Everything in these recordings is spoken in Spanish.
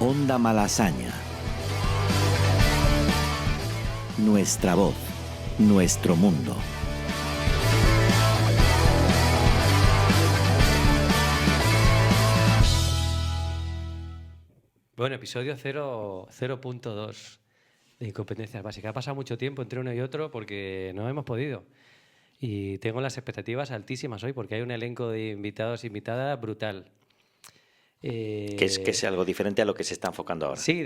Onda Malasaña. Nuestra voz, nuestro mundo. Bueno, episodio 0.2 de Incompetencias Básicas. Ha pasado mucho tiempo entre uno y otro porque no hemos podido. Y tengo las expectativas altísimas hoy porque hay un elenco de invitados e invitadas brutal. Que es algo diferente a lo que se está enfocando ahora. Sí,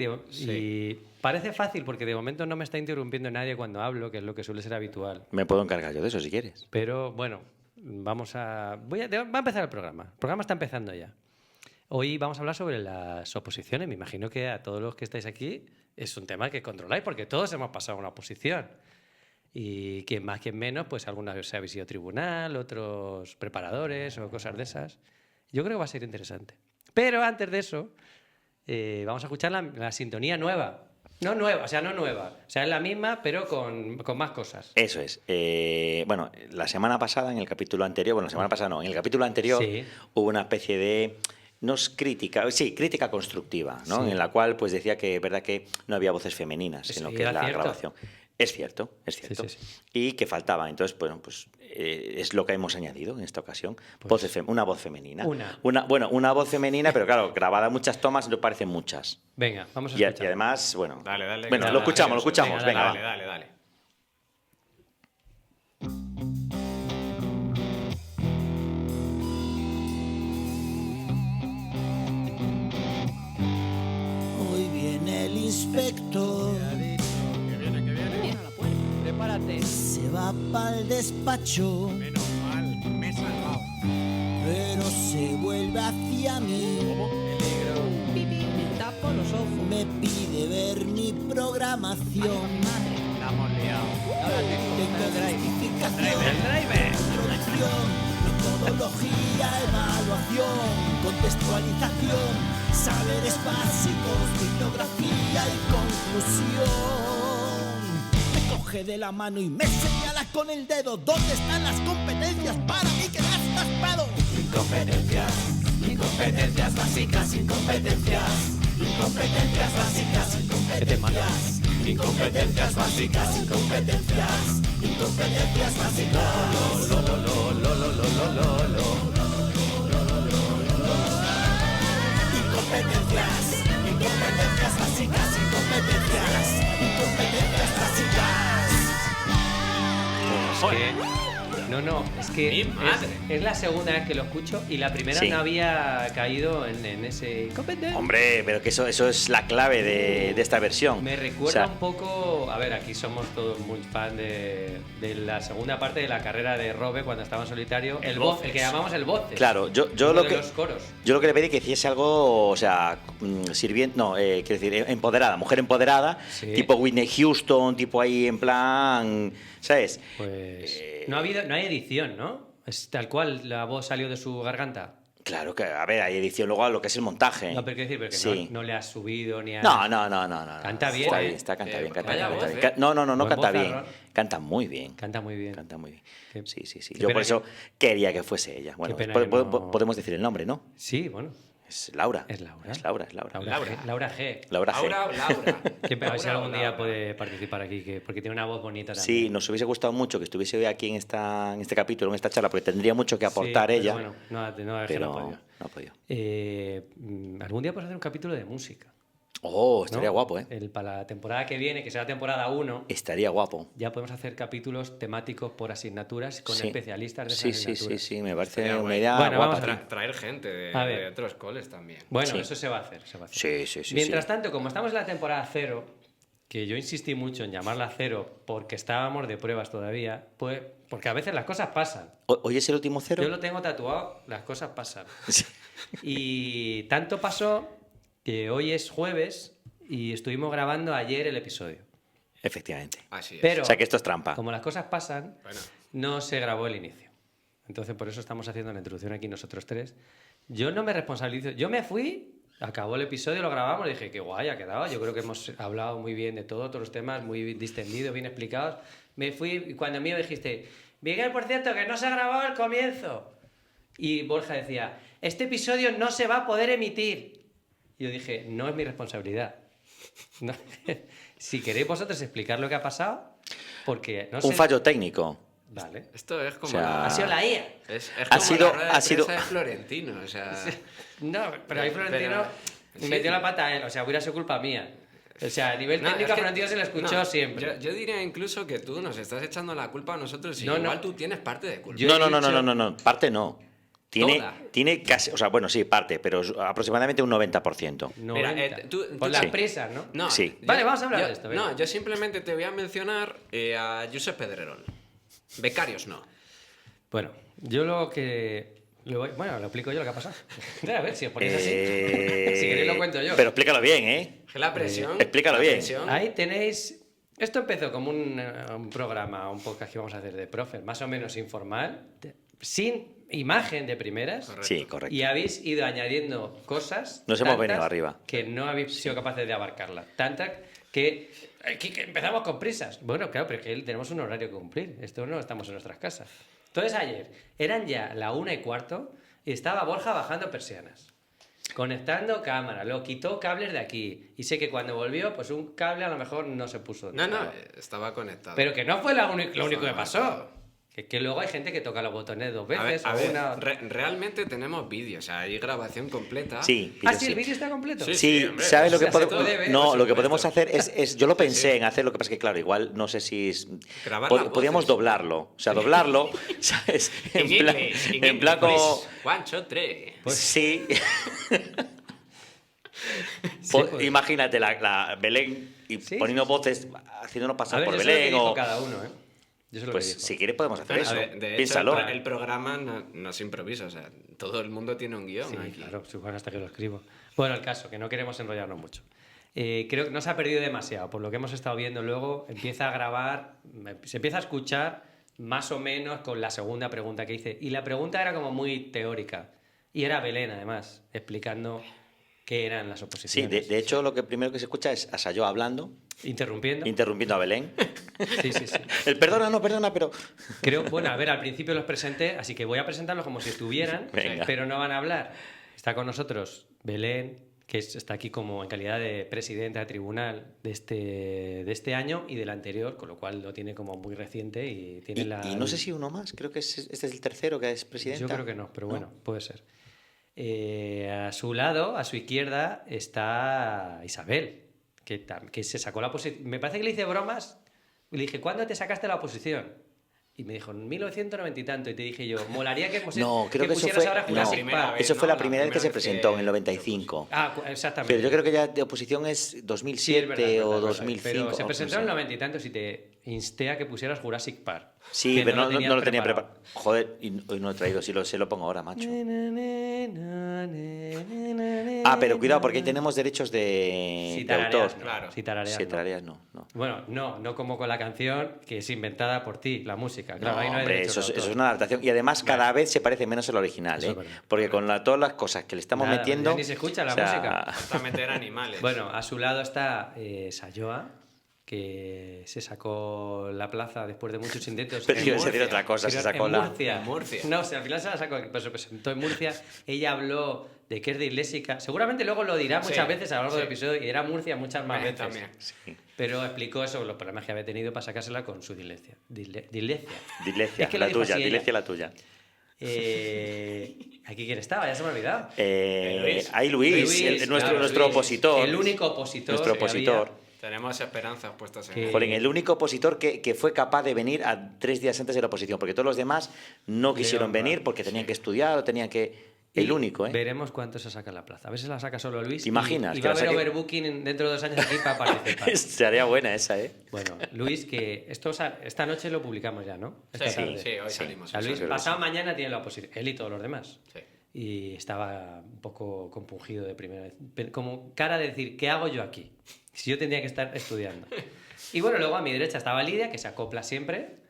y parece fácil porque de momento no me está interrumpiendo nadie cuando hablo, que es lo que suele ser habitual. Me puedo encargar yo de eso si quieres. Pero bueno, va a empezar el programa. El programa está empezando ya. Hoy vamos a hablar sobre las oposiciones. Me imagino que a todos los que estáis aquí es un tema que controláis porque todos hemos pasado una oposición. Y quien más, quien menos, pues algunas veces habéis ido a tribunal, otros preparadores o cosas de esas. Yo creo que va a ser interesante. Pero antes de eso, vamos a escuchar la sintonía nueva. No nueva, es la misma, pero con más cosas. Eso es. Bueno, la semana pasada, en el capítulo anterior, en el capítulo anterior Sí. hubo una especie de, no es crítica, sí, crítica constructiva, ¿no? Sí. En la cual pues decía que es verdad que no había voces femeninas en lo que es la cierto. grabación. Es cierto. Sí. Y que faltaba. Entonces, bueno, pues es lo que hemos añadido en esta ocasión. Pues, Una voz femenina. Una voz femenina, pero claro, grabada muchas tomas, no parecen muchas. Venga, vamos a Y escuchar. además, bueno. Dale. Bueno, lo escuchamos. Venga, Dale. Hoy viene el inspector, Prepárate. se va pa'l despacho, Menos mal, me he salvado. pero se vuelve hacia mí. Me tapo los ojos. Me pide ver mi programación. Estamos liados. Ahora Tengo justificación, El driver. introducción, metodología, evaluación, contextualización, saberes básicos, bibliografía y conclusión. Me coge de la mano y me señala con el dedo. ¿Dónde están las competencias para mí que las has raspado? Incompetencias básicas, incompetencias básicas, ¿Qué te manda? incompetencias básicas, incompetencias básicas. Incompetencias básicas, incompetencias básicas. Es que ¡Mi madre! es la segunda vez que lo escucho y la primera Sí. no había caído en ese incompetencia. Hombre, pero que eso es la clave de esta versión. Me recuerda O sea, un poco, a ver, aquí somos todos muy fan de la segunda parte de la carrera de Robe cuando estaba en solitario, el que llamamos el Voces. Claro, yo uno lo de que los coros. yo lo que le pedí que hiciese algo, o sea, sirviente, no, quiero decir, empoderada, mujer empoderada, Sí. tipo Whitney Houston, tipo ahí en plan, ¿sabes? Pues no hay edición, ¿no? Es tal cual, la voz salió de su garganta. Claro que, a ver, hay edición luego a lo que es el montaje. No, pero quiero decir, porque Sí. no le has subido ni a... No. Canta bien, Está ¿eh? bien, canta bien, canta vaya bien. voz, Canta bien. ¿eh? No Buen canta bien. vozarrón. Canta muy bien. Canta muy bien. Canta muy bien. Qué- Sí. qué Yo pena por eso que- quería que fuese ella. Bueno, pena que no- podemos decir el nombre, ¿no? Sí, bueno. Es Laura. Es Laura. Es Laura. Laura G. Laura G. Laura. Que a ver si algún día Laura. puede participar aquí, porque tiene una voz bonita también. Sí, nos hubiese gustado mucho que estuviese hoy aquí en este capítulo, en esta charla, porque tendría mucho que aportar Sí, pero ella. Bueno, no, es que pero no ha podido. no ha podido. Algún día podemos hacer un capítulo de música. Oh, estaría ¿no? guapo, ¿eh? Para la temporada que viene, que será temporada 1, Estaría guapo. ya podemos hacer capítulos temáticos por asignaturas con Sí. especialistas de esas Sí, asignaturas. sí, me parece Estaría una guay. idea Bueno, guapa. vamos a tío. Traer gente A ver. de otros coles también. Bueno, Sí. eso se va a hacer. Sí. Mientras tanto, como estamos en la temporada 0, que yo insistí mucho en llamarla 0 porque estábamos de pruebas todavía, pues porque a veces las cosas pasan. ¿Hoy es el último cero? Yo lo tengo tatuado, las cosas pasan. Sí. Y tanto pasó que hoy es jueves y estuvimos grabando ayer el episodio. Efectivamente. Así es. Pero, O sea que esto es trampa. como las cosas pasan, Bueno. no se grabó el inicio. Entonces, por eso estamos haciendo la introducción aquí nosotros tres. Yo no me responsabilizo. Yo me fui, acabó el episodio, lo grabamos, dije, qué guay ha quedado. Yo creo que hemos hablado muy bien de todo, todos los temas, muy distendidos, bien explicados. Me fui y cuando a mí me dijiste, Miguel, por cierto, que no se ha grabado el comienzo. Y Borja decía, este episodio no se va a poder emitir. Y yo dije, no es mi responsabilidad. No. Si queréis vosotros explicar lo que ha pasado, porque no sé... Un fallo técnico. Vale. Esto es como O sea, Ha sido la IA. Es Ha como sido- la rueda de ha sido- prensa de Florentino, o sea... No, pero ahí Florentino Sí. metió la pata a él, o sea, hubiera sido culpa mía. O sea, a nivel No, técnico es a que- Florentino se le escuchó no, siempre. Yo diría incluso que tú nos estás echando la culpa a nosotros y No, no. igual tú tienes parte de culpa. Yo No, he no, no, dicho- no, no, no, parte no. Toda. Tiene casi, o sea, bueno, sí, parte, pero es aproximadamente un 90%. 90. Mira, tú Por las Sí. prisas, ¿no? No, Sí. Vale, vamos a hablar de esto, venga. No, yo simplemente te voy a mencionar a Josep Pedrerol. Becarios no. Bueno, yo lo que... Bueno, lo explico yo lo que ha pasado. A ver, si os ponéis así. Si queréis lo cuento yo. Pero explícalo bien, ¿eh? Que la presión. explícalo la bien. presión- Ahí tenéis... Esto empezó como un programa, un podcast que íbamos a hacer de profe, más o menos informal, sin imagen de primeras. Correcto. Sí, correcto. Y habéis ido añadiendo cosas. Nos hemos tantas venido arriba. Que no habéis sido capaces de abarcarla. Tantas que empezamos con prisas. Bueno, claro, pero que tenemos un horario que cumplir. Esto no estamos en nuestras casas. Entonces ayer eran ya la 1:15 y estaba Borja bajando persianas. Conectando cámara, lo quitó cables de aquí. Y sé que cuando volvió, pues un cable a lo mejor no se puso. No, no, Claro. estaba conectado. Pero que no fue lo único que Estaba pasó. conectado. Que luego hay gente que toca los botones dos A ver, veces a o ver, una. realmente tenemos vídeo, o sea, hay grabación completa. Sí, Ah, vídeo sí, el vídeo está completo. Sí, Sí, hombre, ¿sabes lo que o sea, se podemos? puede ver, No, por lo que supuesto. podemos hacer es yo lo pensé en hacer, lo que pasa es que claro, igual no sé si Grabar las podíamos voces. doblarlo, o sea, doblarlo, ¿sabes? En plan como One, shot, tres. sí. pues. Imagínate la Belén y Sí, poniendo voces, haciéndonos A pasar ver, por yo sé lo que Belén dijo o cada uno, ¿eh? Yo sé lo que pues dijo. si quieres podemos hacer A eso. ver, de hecho, Piénsalo. el programa no se improvisa, o sea, todo el mundo tiene un guión Sí, aquí. claro, supongo hasta que lo escribo. Bueno, el caso, que no queremos enrollarnos mucho. Creo que no se ha perdido demasiado, por lo que hemos estado viendo luego, empieza a grabar, se empieza a escuchar más o menos con la segunda pregunta que hice. Y la pregunta era como muy teórica. Y era Belén, además, explicando qué eran las Sí, oposiciones. de hecho lo que primero que se escucha es a Sayó hablando, Interrumpiendo. interrumpiendo a Belén. Sí, sí, sí. El perdona, no, perdona, pero Creo, bueno, a ver, al principio los presenté, así que voy a presentarlos como si estuvieran, Venga. pero no van a hablar. Está con nosotros Belén, que está aquí como en calidad de presidenta de tribunal de este año y del anterior, con lo cual lo tiene como muy reciente y tiene y no sé si uno más, creo que este es el tercero que es presidenta. Yo creo que no, pero bueno, puede ser. A su lado, a su izquierda, está Isabel, que se sacó la oposición. Me parece que le hice bromas. Y le dije, ¿cuándo te sacaste la oposición? Y me dijo, en 1990 y tanto. Y te dije yo, molaría que, No, creo que eso pusieras fue, ahora no, Jurassic primera Park. vez. eso fue ¿no? la primera vez que se primera vez presentó que- en el 95. Exactamente. Pero yo creo que ya de oposición es Sí, 2007 es verdad, es o verdad, es verdad. 2005. Pero se no presentó sé. en el 90 y tantos y te insté a que pusieras Jurassic Park. Sí, que pero no tenías lo tenía preparado. Joder, y hoy no lo he traído, si se lo pongo ahora, macho. Ah, pero cuidado, porque ahí tenemos derechos de, Si de autor. tarareas, no. Claro. Si tarareas, Si no. tarareas, no. Bueno, no como con la canción que es inventada por ti, la música. Claro, No, ahí no hay hombre, derechos eso de es autor. una adaptación. Y además cada vez se parece menos al original, Eso ¿eh? es verdad. Porque con todas las cosas que le estamos Nada, metiendo... ya ni se escucha la o sea, música. Hasta meter animales. Bueno, a su lado está Sayoa, que se sacó la plaza después de muchos intentos. Pero en ibas a decir Murcia. otra cosa, se Pero sacó en la... Murcia. En Murcia. No, al final se la sacó, pero se presentó en Murcia. Ella habló de que es disléxica. Seguramente luego lo dirá muchas Sí, veces a lo largo del sí. episodio y era Murcia muchas más veces. También. Pero explicó eso, los problemas que había tenido para sacársela con su dislexia. Dislexia. Dilecia, Es que lo la dijo tuya, así ella. dilecia la tuya. ¿Aquí quién estaba? Ya se me ha olvidado. Ahí Luis, claro, nuestro Luis, opositor. El único opositor. Nuestro que opositor. había. Tenemos esperanzas puestas en Que- él. Jolín, el único opositor que fue capaz de venir a 3 días antes de la oposición, porque todos los demás no quisieron León, venir vale, porque tenían que estudiar o tenían que... El Y único, ¿eh? Veremos cuánto se saca la plaza. A ver si la saca solo Luis. ¿Te imaginas Y que va a la haber saque? overbooking dentro de 2 años aquí para participar. Sería buena esa, ¿eh? Bueno, Luis, que esta noche lo publicamos ya, ¿no? Esta Sí, tarde. sí, hoy Sí. salimos. O sea, hoy Luis, salimos. pasado mañana tiene la oposición. Él y todos los demás. Sí. Y estaba un poco compungido de primera vez. Como cara de decir, ¿qué hago yo aquí? Si yo tendría que estar estudiando. Y bueno, luego a mi derecha estaba Lidia, que se acopla siempre.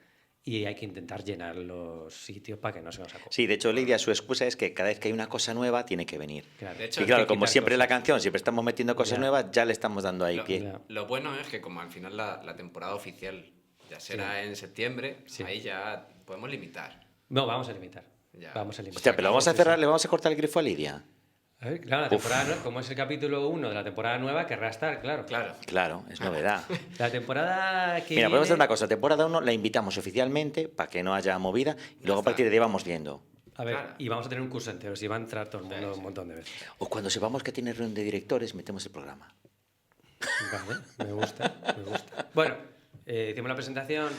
Y hay que intentar llenar los sitios para que no se nos acople. Sí, de hecho, Lidia, su excusa es que cada vez que hay una cosa nueva tiene que venir. Claro. De hecho, Y claro, hay que como quitar siempre en la cosas. canción, siempre estamos metiendo cosas Ya. nuevas, ya le estamos dando ahí pie. Ya. Lo bueno es que como al final la temporada oficial ya será en septiembre, Sí. ahí ya podemos limitar. No, vamos a limitar. Ya. Vamos a limitar. Hostia, pero vamos a cerrar, le vamos a cortar el grifo a Lidia. A ver, claro, la temporada, como es el capítulo 1 de la temporada nueva, querrá estar, claro. Claro, es novedad. La temporada que Mira, podemos hacer viene... una cosa. Temporada 1 la invitamos oficialmente para que no haya movida y luego a partir de ahí vamos viendo. A ver, y vamos a tener un curso entero, si va a entrar todo el mundo un montón de veces. O cuando sepamos que tiene reunión de directores, metemos el programa. Vale, me gusta. Bueno, hicimos la presentación,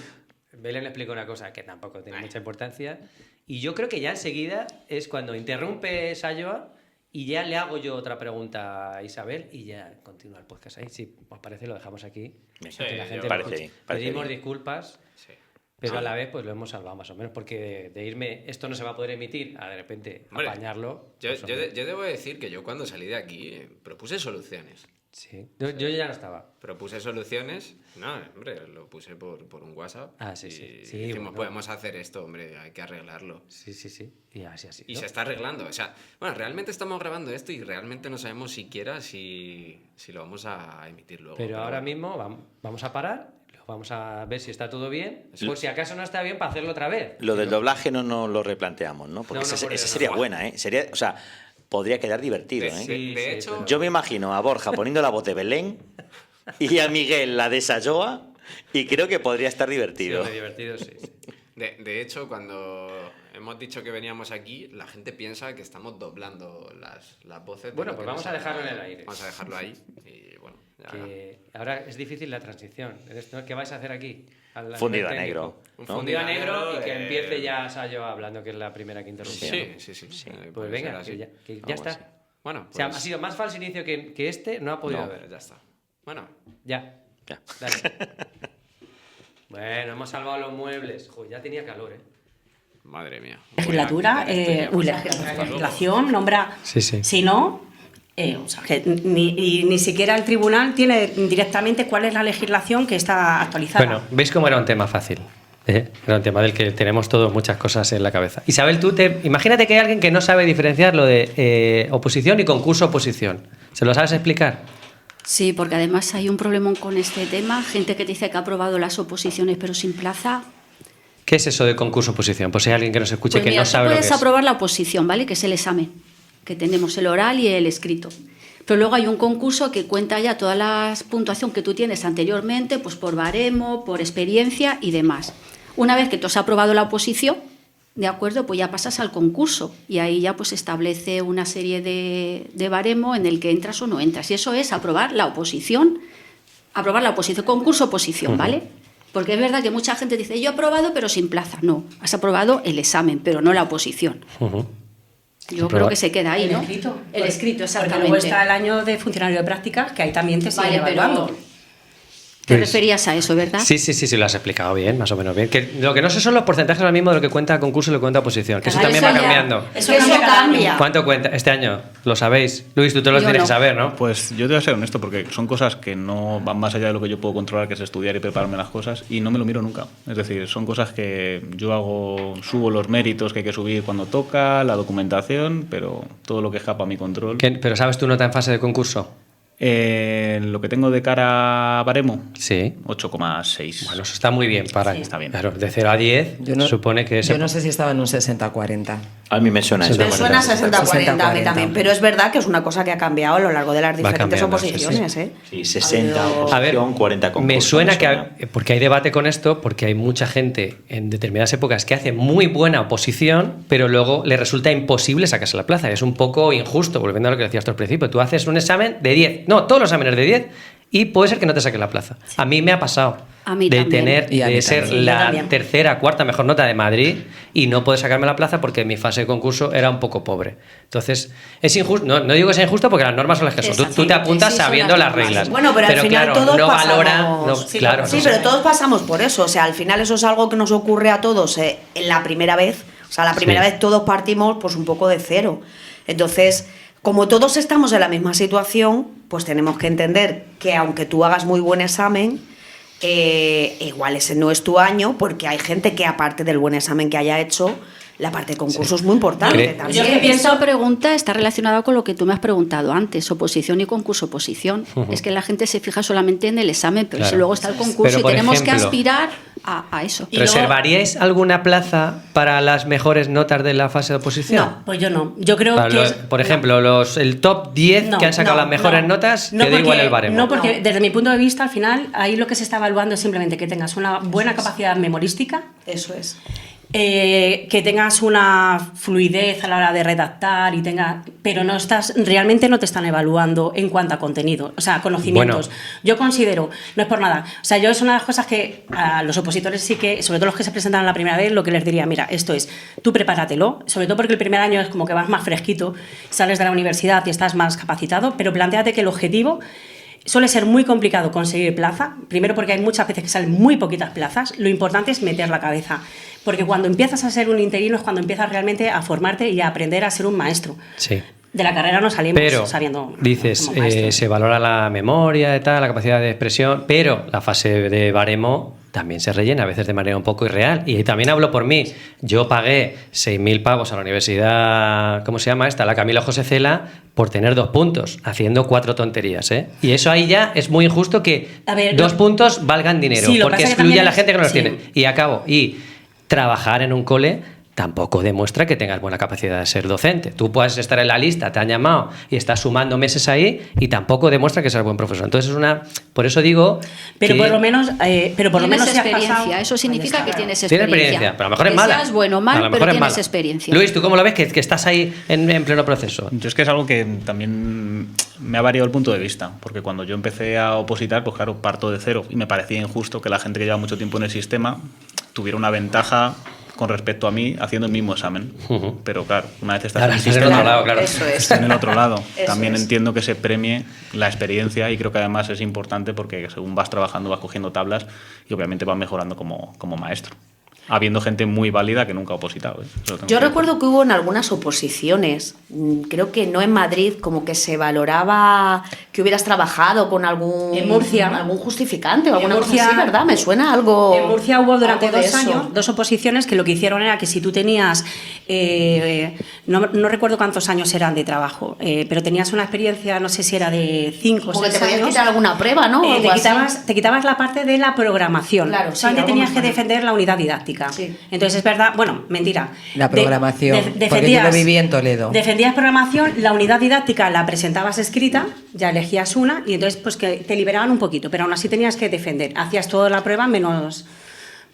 Belén le explicó una cosa que tampoco tiene mucha importancia, y yo creo que ya enseguida es cuando interrumpe Sayoa y ya le hago yo otra pregunta a Isabel y ya continúa el podcast ahí. Si os parece, lo dejamos aquí. Venga. Que la Sí, gente yo- lo parece escuche. bien, parece Pedimos bien. disculpas, Sí. pero a la vez pues lo hemos salvado más o menos, porque de irme, esto no se va a poder emitir, a de repente Hombre, apañarlo. Yo, pues, yo, hombre, yo debo decir que yo cuando salí de aquí propuse soluciones. sí. Yo ya no estaba. Propuse soluciones. No, hombre, lo puse por un WhatsApp. Ah, sí, y sí. Sí, dijimos, bueno. podemos hacer esto, hombre, hay que arreglarlo. Sí. Y así. Y ¿no? se está arreglando. O sea, bueno, realmente estamos grabando esto y realmente no sabemos siquiera si lo vamos a emitir luego. Pero ahora bueno. mismo vamos a parar, vamos a ver si está todo bien. Pues si acaso no está bien, para hacerlo otra vez. Lo del doblaje no nos lo replanteamos, ¿no? Porque No, esa por Dios, sería no. buena, ¿eh? Sería, o sea, podría quedar divertido, ¿eh? Sí, De sí, hecho, pero- Yo me imagino a Borja poniendo la voz de Belén y a Miguel la de Sayoa y creo que podría estar Sí, divertido. hombre, divertido, sí. de hecho, cuando hemos dicho que veníamos aquí, la gente piensa que estamos doblando las voces. de Bueno, lo pues que vamos nos a han dejarlo en dado. el aire. Vamos a dejarlo ahí y bueno. Ya. Que ahora es difícil la transición. ¿Qué vais a hacer aquí? Fundido a nivel negro, técnico. ¿no? Un fundido a negro y que de- empiece ya Sayo hablando, que es la primera que interrumpe. Sí. Pues puede venga, ser así. que ya Vamos está. así. Bueno, O sea, pues- ha sido más falso inicio que este, no ha podido No. haber. ya está. Bueno, Ya, Ya. dale. Bueno, hemos salvado los muebles. Joder, ya tenía calor, ¿eh? madre mía. Legislatura, Voy a quitar esto ya, legislación nombra, Sí, sí. si no, o sea, que ni siquiera el tribunal tiene directamente cuál es la legislación que está actualizada. Bueno, ¿veis cómo era un tema fácil? Era un tema del que tenemos todos muchas cosas en la cabeza. Isabel, imagínate que hay alguien que no sabe diferenciar lo de oposición y concurso-oposición. ¿Se lo sabes explicar? Sí, porque además hay un problema con este tema. Gente que dice que ha aprobado las oposiciones pero sin plaza. ¿Qué es eso de concurso-oposición? Pues si hay alguien que nos escuche Pues que mira, no sabe tú lo que puedes es. aprobar la oposición, ¿vale? Que es el examen, que tenemos el oral y el escrito. Pero luego hay un concurso que cuenta ya toda la puntuación que tú tienes anteriormente, pues por baremo, por experiencia y demás. Una vez que tú has aprobado la oposición, ¿de acuerdo? Pues ya pasas al concurso y ahí ya pues establece una serie de baremo en el que entras o no entras. Y eso es aprobar la oposición, concurso-oposición, ¿vale? Porque es verdad que mucha gente dice, yo he aprobado pero sin plaza. No, has aprobado el examen, pero no la oposición. Ujú. Yo creo que se queda ahí, el ¿no? escrito. El escrito, Porque exactamente. luego está el año de funcionario de prácticas, que ahí también te siguen Vale, evaluando. pero te Pues- referías a eso, ¿verdad? Sí, lo has explicado bien, más o menos bien. Que lo que no sé son los porcentajes ahora mismo de lo que cuenta concurso y lo que cuenta oposición, que eso Cada también eso va ya- cambiando. Eso Eso cambia cada año. cambia. ¿Cuánto cuenta este año? ¿Lo sabéis? Luis, tú te lo Yo tienes no. que saber, ¿no? Pues yo te voy a ser honesto porque son cosas que no van más allá de lo que yo puedo controlar, que es estudiar y prepararme las cosas, y no me lo miro nunca. Es decir, son cosas que yo subo los méritos que hay que subir cuando toca, la documentación, pero todo lo que escapa a mi control. Pero ¿sabes tu nota en fase de concurso? Lo que tengo de cara a baremo, Sí. 8,6. Bueno, eso está muy bien. Está bien. Claro, de 0 a 10 supone que Yo no sé si estaba en un 60-40. A mí me suena eso. Me Me suena 60-40 a mí 60-40. también, pero es verdad que es una cosa que ha cambiado a lo largo de las Va diferentes cambiando, sí, oposiciones. sí. ¿eh? Sí, 60 Ha habido- oposición, A ver, 40 concurso. me suena me que porque hay debate con esto, porque hay mucha gente en determinadas épocas que hace muy buena oposición, pero luego le resulta imposible sacarse la plaza. Es un poco injusto, volviendo a lo que decías tú al principio. Tú haces un examen de 10, no, todos los exámenes de 10, y puede ser que no te saques la plaza. A mí me ha pasado A mí de también. tener, Y a mí de ser también. Sí, yo la también. tercera, cuarta mejor nota de Madrid y no poder sacarme la plaza porque mi fase de concurso era un poco pobre. Entonces, es injusto, no digo que sea injusto porque las normas son las que son. Tú te Exactamente, apuntas sí, son sabiendo las las normas. reglas. Bueno, pero al final claro, todos no pasamos... valora, no, sí, claro, sí, no pero sé. todos pasamos por eso. O sea, al final eso es algo que nos ocurre a todos en la primera vez. O sea, la primera Sí. vez todos partimos pues un poco de cero. Entonces, como todos estamos en la misma situación, pues tenemos que entender que aunque tú hagas muy buen examen, igual ese no es tu año, porque hay gente que aparte del buen examen que haya hecho, la parte de concurso es muy importante Cre- también. Yo que pienso- Esa pregunta está relacionada con lo que tú me has preguntado antes, oposición y concurso-oposición. Es que la gente se fija solamente en el examen, pero Claro. si luego está el concurso Pero, y por tenemos que ejemplo- aspirar a eso. Y luego- ¿Reservaríais alguna plaza para las mejores notas de la fase de oposición? No, pues yo no. Yo creo Para que los- por ejemplo, el top 10 No, que han sacado no, las mejores no. notas, No que da porque- igual el baremo. No, porque desde mi punto de vista, al final, ahí lo que se está evaluando es simplemente que tengas una buena capacidad memorística, Eso es. que tengas una fluidez a la hora de redactar pero realmente no te están evaluando en cuanto a contenido, o sea, conocimientos. Bueno. Yo considero, no es por nada, o sea, yo es una de las cosas que a los opositores sí que, sobre todo los que se presentan la primera vez, lo que les diría, mira, esto es, tú prepáratelo, sobre todo porque el primer año es como que vas más fresquito, sales de la universidad y estás más capacitado, pero plantéate que el objetivo suele ser muy complicado conseguir plaza, primero porque hay muchas veces que salen muy poquitas plazas, lo importante es meter la cabeza, porque cuando empiezas a ser un interino es cuando empiezas realmente a formarte y a aprender a ser un maestro. Sí. De la carrera no salimos Pero, sabiendo dices, como maestros. se valora la memoria y tal, la capacidad de expresión, pero la fase de baremo también se rellena a veces de manera un poco irreal. Y también hablo por mí. Yo pagué 6.000 pavos a la universidad, ¿cómo se llama esta? La Camilo José Cela, por tener 2 puntos, haciendo 4 tonterías, ¿eh? Y eso ahí ya es muy injusto que A ver, 2 puntos valgan dinero, Sí, lo porque pasa que excluye a la también gente que no los sí. tiene. Y acabo. Y trabajar en un cole tampoco demuestra que tengas buena capacidad de ser docente. Tú puedes estar en la lista, te han llamado y estás sumando meses ahí y tampoco demuestra que seas buen profesor. Entonces por eso digo Pero que por lo menos, si has experiencia, pasado... eso significa que tienes tienes experiencia. experiencia, pero a lo mejor es Que mala. seas bueno o A mal, lo pero mejor es tienes mala. experiencia. Luis, ¿tú cómo lo ves? Que estás ahí en pleno proceso. Yo es que es algo que también me ha variado el punto de vista, porque cuando yo empecé a opositar, pues claro, parto de cero y me parecía injusto que la gente que lleva mucho tiempo en el sistema tuviera una ventaja con respecto a mí haciendo el mismo examen. Pero claro, una vez estás Ahora en el estás en el sistema, otro lado, claro. Eso es. estás en el otro lado. Eso También es. entiendo que se premie la experiencia y creo que además es importante porque según vas trabajando vas cogiendo tablas y obviamente vas mejorando como maestro. Habiendo gente muy válida que nunca ha opositado. ¿eh? Eso lo tengo Yo que recuerdo que hubo en algunas oposiciones, creo que no en Madrid, como que se valoraba que hubieras trabajado con algún En Murcia. algún justificante o En alguna cosa Murcia- así, ¿verdad? Me suena algo. En Murcia hubo durante algo de 2 eso. años 2 oposiciones que lo que hicieron era que si tú tenías, no recuerdo cuántos años eran de trabajo, pero tenías una experiencia, no sé si era de 5 o Como que 6 te podías años, quitar alguna prueba, ¿no? O algo así. te quitabas la parte de la programación. Claro, sí, solamente algo tenías me que suena. defender la unidad didáctica. Sí. Entonces es verdad, bueno, mentira. La programación, porque yo lo viví en Toledo. Defendías programación, la unidad didáctica la presentabas escrita, ya elegías una y entonces pues que te liberaban un poquito, pero aún así tenías que defender. Hacías toda la prueba menos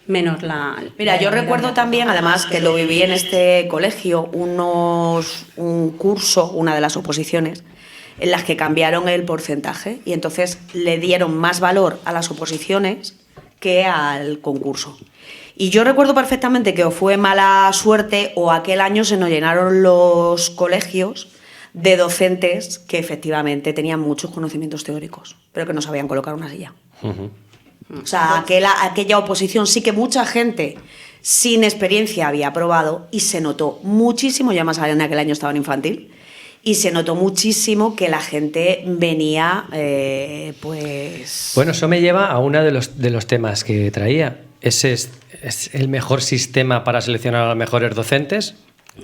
la... Mira, yo recuerdo también, además, que lo viví en este colegio, un curso, una de las oposiciones, en las que cambiaron el porcentaje y entonces le dieron más valor a las oposiciones que al concurso. Y yo recuerdo perfectamente que o fue mala suerte o aquel año se nos llenaron los colegios de docentes que efectivamente tenían muchos conocimientos teóricos, pero que no sabían colocar una silla. O sea, aquella oposición sí que mucha gente sin experiencia había aprobado y se notó muchísimo, yo además en aquel año estaba en infantil, y se notó muchísimo que la gente venía, pues... Bueno, eso me lleva a uno de los temas que traía. ¿Ese es el mejor sistema para seleccionar a los mejores docentes?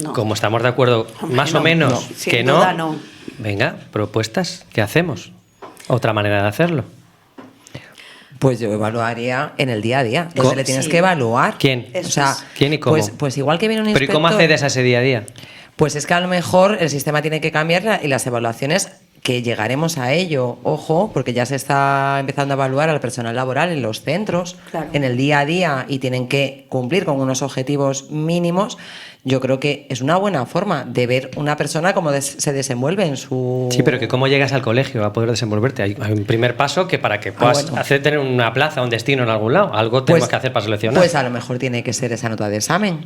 No. Como estamos de acuerdo, Hombre, más no, o menos, no. que Sin no. duda, no. Venga, propuestas, ¿qué hacemos? Otra manera de hacerlo. Pues yo evaluaría en el día a día. Co- Entonces le tienes Sí. que evaluar. ¿Quién? O sea, ¿Quién y cómo? Pues igual que viene un Pero ¿y inspector... cómo accedes a ese día a día? Pues es que a lo mejor el sistema tiene que cambiar y las evaluaciones, que llegaremos a ello, ojo, porque ya se está empezando a evaluar al personal laboral en los centros, Claro. en el día a día, y tienen que cumplir con unos objetivos mínimos. Yo creo que es una buena forma de ver una persona cómo se desenvuelve en su... Sí, pero que cómo llegas al colegio a poder desenvolverte. Hay un primer paso que para que puedas bueno. tener una plaza, un destino en algún lado. Algo tenemos que hacer para seleccionar. Pues a lo mejor tiene que ser esa nota de examen.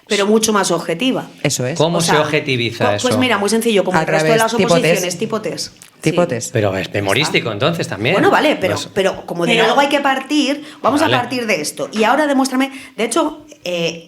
pero mucho más objetiva. Eso es. ¿Cómo O se sea, objetiviza eso? Pues mira, muy sencillo, como Al el resto de revés, las tipo oposiciones, test. tipo test. Tipo Sí. test. Pero es memorístico entonces también. Bueno, vale, pero, Pues- pero como de Pero- algo hay que partir, vamos Vale. a partir de esto. Y ahora demuéstrame, de hecho,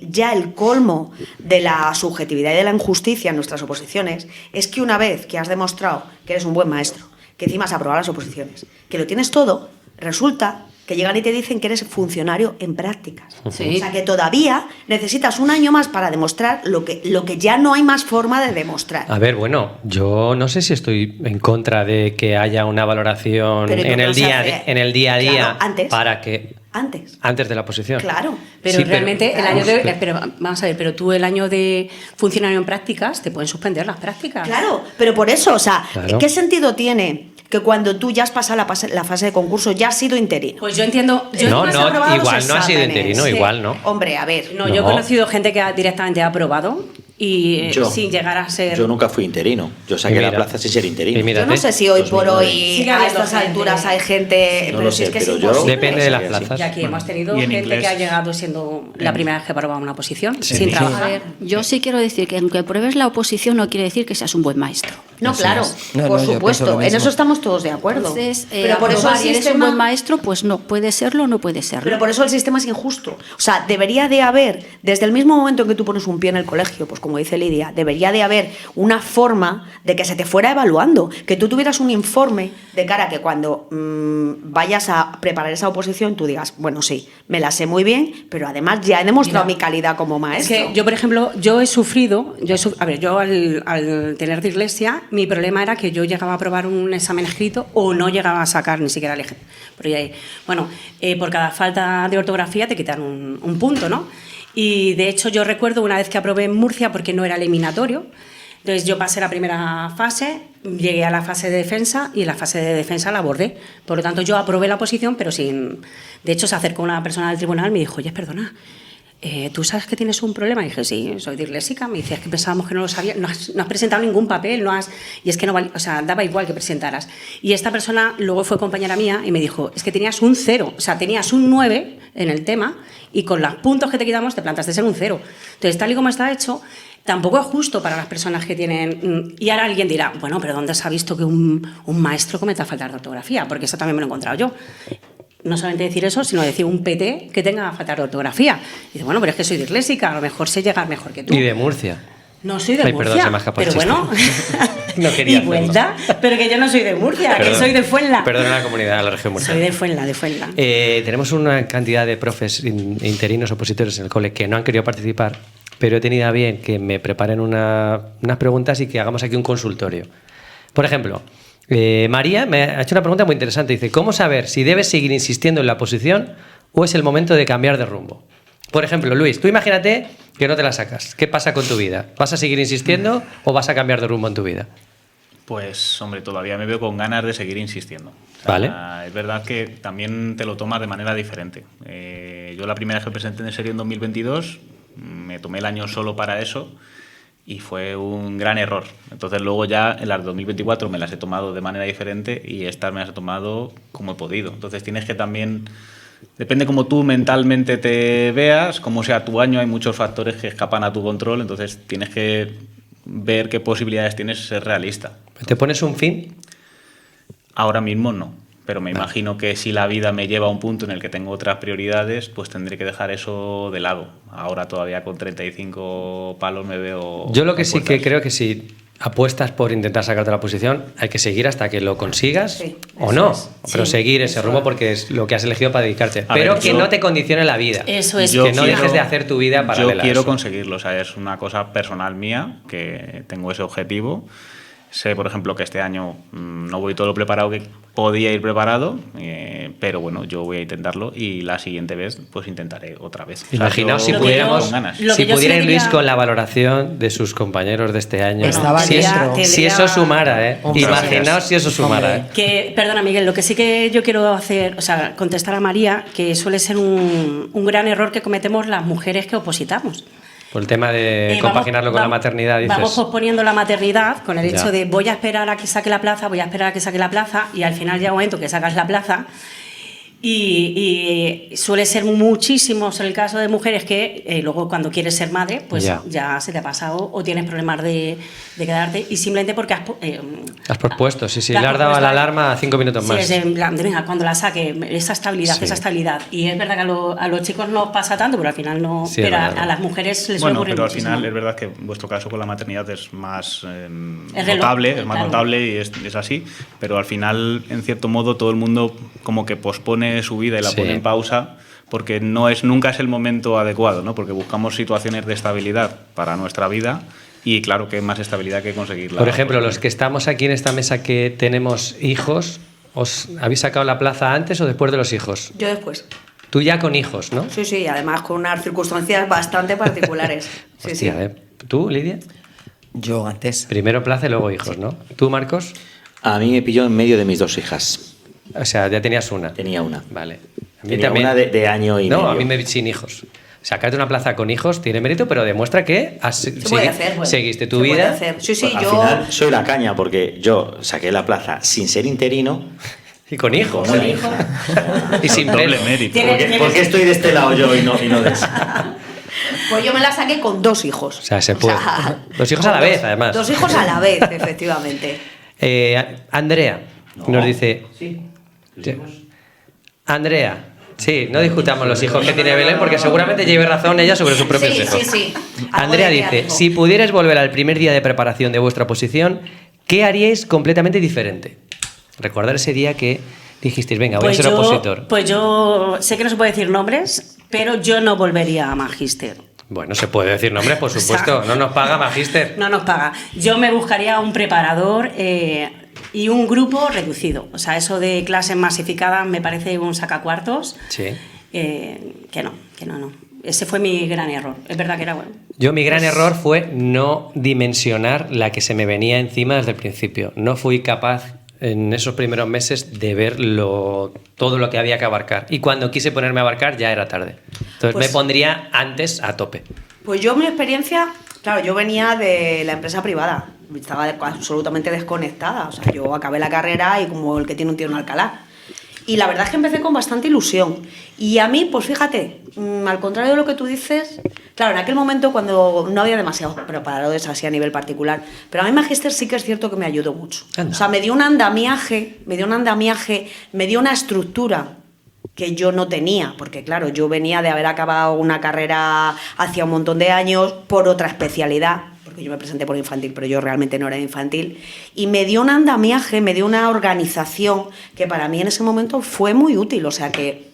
ya el colmo de la subjetividad y de la injusticia en nuestras oposiciones es que una vez que has demostrado que eres un buen maestro, que encima has aprobado las oposiciones, que lo tienes todo, resulta que llegan y te dicen que eres funcionario en prácticas. Sí. O sea, que todavía necesitas un año más para demostrar lo que ya no hay más forma de demostrar. A ver, bueno, yo no sé si estoy en contra de que haya una valoración Pero ¿y por en qué el no se día hace? en el día a día Claro, antes. para que Antes de la oposición. Claro. Pero Sí, realmente el año Claro. pero vamos a ver, pero tú el año de funcionario en prácticas te pueden suspender las prácticas. Claro, pero por eso, o sea, Claro. ¿qué sentido tiene que cuando tú ya has pasado la fase de concurso ya has sido interino? Pues yo entiendo. No, has no, aprobado los igual no ha sido exámenes. interino, Sí. igual no. Hombre, a ver. No, yo he No. conocido gente que directamente ha aprobado y Yo. sin llegar a ser. Yo nunca fui interino. Yo saqué Y la mira. plaza sin ser interino. Y mira, Yo no sé si hoy por 2009. hoy, Sigue a habiendo estas gente. alturas, hay gente. No pero lo si sé, es que pero es yo- imposible. Depende de las Sí, sí. plazas. Y aquí hemos tenido Y en gente inglés- que ha llegado siendo la primera vez que aprobaba una posición, sin Sí. A trabajar. ver, yo sí quiero decir que aunque pruebes la oposición no quiere decir que seas un buen maestro. No, Eso claro, es. No, por no, yo supuesto. pienso lo En mismo. eso estamos todos de acuerdo. Entonces, pero por eso el aprobar y eres un sistema. buen maestro, pues no, puede serlo o no puede serlo. Pero por eso el sistema es injusto. O sea, debería de haber, desde el mismo momento en que tú pones un pie en el colegio, pues como dice Lidia, debería de haber una forma de que se te fuera evaluando, que tú tuvieras un informe de cara a que cuando vayas a preparar esa oposición tú digas, bueno, sí, me la sé muy bien, pero además ya he demostrado Mira, mi calidad como Es maestro. que yo, por ejemplo, yo he sufrido, a ver, yo al tener dislexia, mi problema era que yo llegaba a aprobar un examen escrito o no llegaba a sacar ni siquiera el eje. Pero ya, bueno, por cada falta de ortografía te quitan un punto, ¿no? Y de hecho yo recuerdo una vez que aprobé en Murcia porque no era eliminatorio. Entonces yo pasé la primera fase, llegué a la fase de defensa y en la fase de defensa la abordé. Por lo tanto yo aprobé la oposición, pero sin... De hecho se acercó una persona del tribunal y me dijo, oye, perdona, ¿tú sabes que tienes un problema? Y dije, sí, soy disléxica. Me dice, es que pensábamos que no lo sabías, no has presentado ningún papel, y es que no o sea, daba igual que presentaras. Y esta persona luego fue compañera mía y me dijo, es que tenías un 0, o sea, tenías un 9 en el tema y con los puntos que te quitamos te plantaste en un 0. Entonces, tal y como está hecho, tampoco es justo para las personas que tienen... Y ahora alguien dirá, bueno, pero ¿dónde se ha visto que un maestro cometa faltas de ortografía? Porque eso también me lo he encontrado yo. No solamente decir eso, sino decir un PT que tenga falta de ortografía. Y dice, bueno, pero es que soy disléxica, a lo mejor sé llegar mejor que tú. Y de Murcia. No soy de Ay, Murcia, perdón, se me ha escapado pero el bueno, No quería y hacerlo. vuelta, pero que yo no soy de Murcia, que Perdón. soy de Fuenla. Perdona la comunidad de la región Soy murciana. de Fuenla. Tenemos una cantidad de profes interinos opositores en el cole que no han querido participar, pero he tenido a bien que me preparen unas preguntas y que hagamos aquí un consultorio. Por ejemplo, María me ha hecho una pregunta muy interesante. Dice, ¿cómo saber si debes seguir insistiendo en la oposición o es el momento de cambiar de rumbo? Por ejemplo, Luis, tú imagínate que no te la sacas. ¿Qué pasa con tu vida? ¿Vas a seguir insistiendo o vas a cambiar de rumbo en tu vida? Pues, hombre, todavía me veo con ganas de seguir insistiendo. O sea, Vale. Es verdad que también te lo tomas de manera diferente. Yo la primera vez que presenté en serie en 2022, me tomé el año solo para eso y fue un gran error. Entonces luego ya en las de 2024 me las he tomado de manera diferente y estas me las he tomado como he podido. Entonces tienes que también... Depende cómo tú mentalmente te veas, cómo sea tu año, hay muchos factores que escapan a tu control, entonces tienes que ver qué posibilidades tienes de ser realista. ¿Te pones un fin? Ahora mismo no, pero me imagino que si la vida me lleva a un punto en el que tengo otras prioridades, pues tendré que dejar eso de lado. Ahora todavía con 35 palos me veo... Yo lo que a sí que puertas. creo que si apuestas por intentar sacarte la posición, hay que seguir hasta que lo consigas Sí, o eso no. es. Pero Sí, seguir ese eso rumbo es. porque es lo que has elegido para dedicarte. A Pero ver, que yo- no te condicione la vida. Eso es. Yo que no quiero- dejes de hacer tu vida paralela. Yo a quiero eso. conseguirlo, o sea, es una cosa personal mía, que tengo ese objetivo. Sé, por ejemplo, que este año no voy todo lo preparado que podía ir preparado, pero bueno, yo voy a intentarlo y la siguiente vez pues intentaré otra vez. O sea, Imaginaos yo si Lo que pudiéramos, yo- con ganas. lo si que yo pudiera sí ir diría- Luis con la valoración de sus compañeros de este año. Estaba si, dentro. si eso sumara, ¿eh? Hombre. Imaginaos si eso sumara, ¿eh? Que, perdona, Miguel, lo que sí que yo quiero hacer, o sea, contestar a María, que suele ser un gran error que cometemos las mujeres que opositamos. Por el tema de compaginarlo con la maternidad, dices. Vamos posponiendo la maternidad con el hecho Ya. de voy a esperar a que saque la plaza, voy a esperar a que saque la plaza, y al final llega un momento que sacas la plaza. Y suele ser muchísimos el caso de mujeres que luego cuando quieres ser madre, pues ya se te ha pasado o tienes problemas de quedarte y simplemente porque Has propuesto, sí, sí. la Le has dado a la propuesta- alarma 5 minutos Sí, más. es en plan de, venga, cuando la saque, esa estabilidad, Sí. esa estabilidad. Y es verdad que a los chicos no pasa tanto, pero al final no. Sí, es pero verdad. a las mujeres les suele Bueno, ocurrir pero al muchísimo. final es verdad que en vuestro caso con la maternidad es más Es reloj, notable, es más claro. notable y es así, pero al final, en cierto modo, todo el mundo como que pospone su vida y la Sí. pone en pausa porque nunca es el momento adecuado, ¿no? Porque buscamos situaciones de estabilidad para nuestra vida y claro que más estabilidad que conseguirla. Por ejemplo, los que estamos aquí en esta mesa que tenemos hijos, ¿os habéis sacado la plaza antes o después de los hijos? Yo después. Tú ya con hijos, ¿no? Sí, sí, además con unas circunstancias bastante particulares. Sí, Hostia, sí. ¿Tú, Lidia? Yo antes. Primero plaza y luego hijos, ¿no? ¿Tú, Marcos? A mí me pilló en medio de mis 2 hijas. O sea, ya tenías una. Tenía una. Vale. A mí Tenía también. una de año y No, medio. a mí sin hijos. Sacarte una plaza con hijos tiene mérito, pero demuestra que puede hacer, bueno. seguiste tu Se puede vida. hacer. Sí, sí, Pues yo... al final soy la caña porque yo saqué la plaza sin ser interino. Y con hijos. Con ¿eh? Y sin Doble pelo. mérito. ¿Por qué estoy de este lado yo y no de ese? Pues yo me la saqué con 2 hijos. O sea, se puede. 2 hijos a con la vez, además. 2 hijos a la vez, efectivamente. Andrea nos dice... Sí. Andrea, sí, no discutamos los hijos que tiene Belén porque seguramente lleve razón ella sobre sus propios Sí, hijos. sí, sí. Andrea Algo de dice, algo. si pudierais volver al primer día de preparación de vuestra oposición, ¿qué haríais completamente diferente? Recordar ese día que dijisteis, venga, voy a ser opositor. Pues yo sé que no se puede decir nombres, pero yo no volvería a Magíster. Bueno, se puede decir nombres, por O sea, supuesto. No nos paga Magíster. No nos paga. Yo me buscaría un preparador y un grupo reducido. O sea, eso de clases masificadas me parece un sacacuartos. Sí. Que no. Ese fue mi gran error. Es verdad que era bueno. Yo mi gran error fue no dimensionar la que se me venía encima desde el principio. No fui capaz en esos primeros meses de ver todo lo que había que abarcar. Y cuando quise ponerme a abarcar ya era tarde. Entonces Pues- me pondría antes a tope. Pues yo mi experiencia, claro, yo venía de la empresa privada, estaba absolutamente desconectada, o sea, yo acabé la carrera y como el que tiene un tío en Alcalá. Y la verdad es que empecé con bastante ilusión. Y a mí, pues fíjate, al contrario de lo que tú dices, claro, en aquel momento cuando no había demasiados preparadores así a nivel particular, pero a mí Magíster sí que es cierto que me ayudó mucho. Anda. O sea, me dio un andamiaje, me dio una estructura que yo no tenía, porque claro, yo venía de haber acabado una carrera hacía un montón de años por otra especialidad, porque yo me presenté por infantil, pero yo realmente no era infantil, y me dio un andamiaje, me dio una organización que para mí en ese momento fue muy útil, o sea que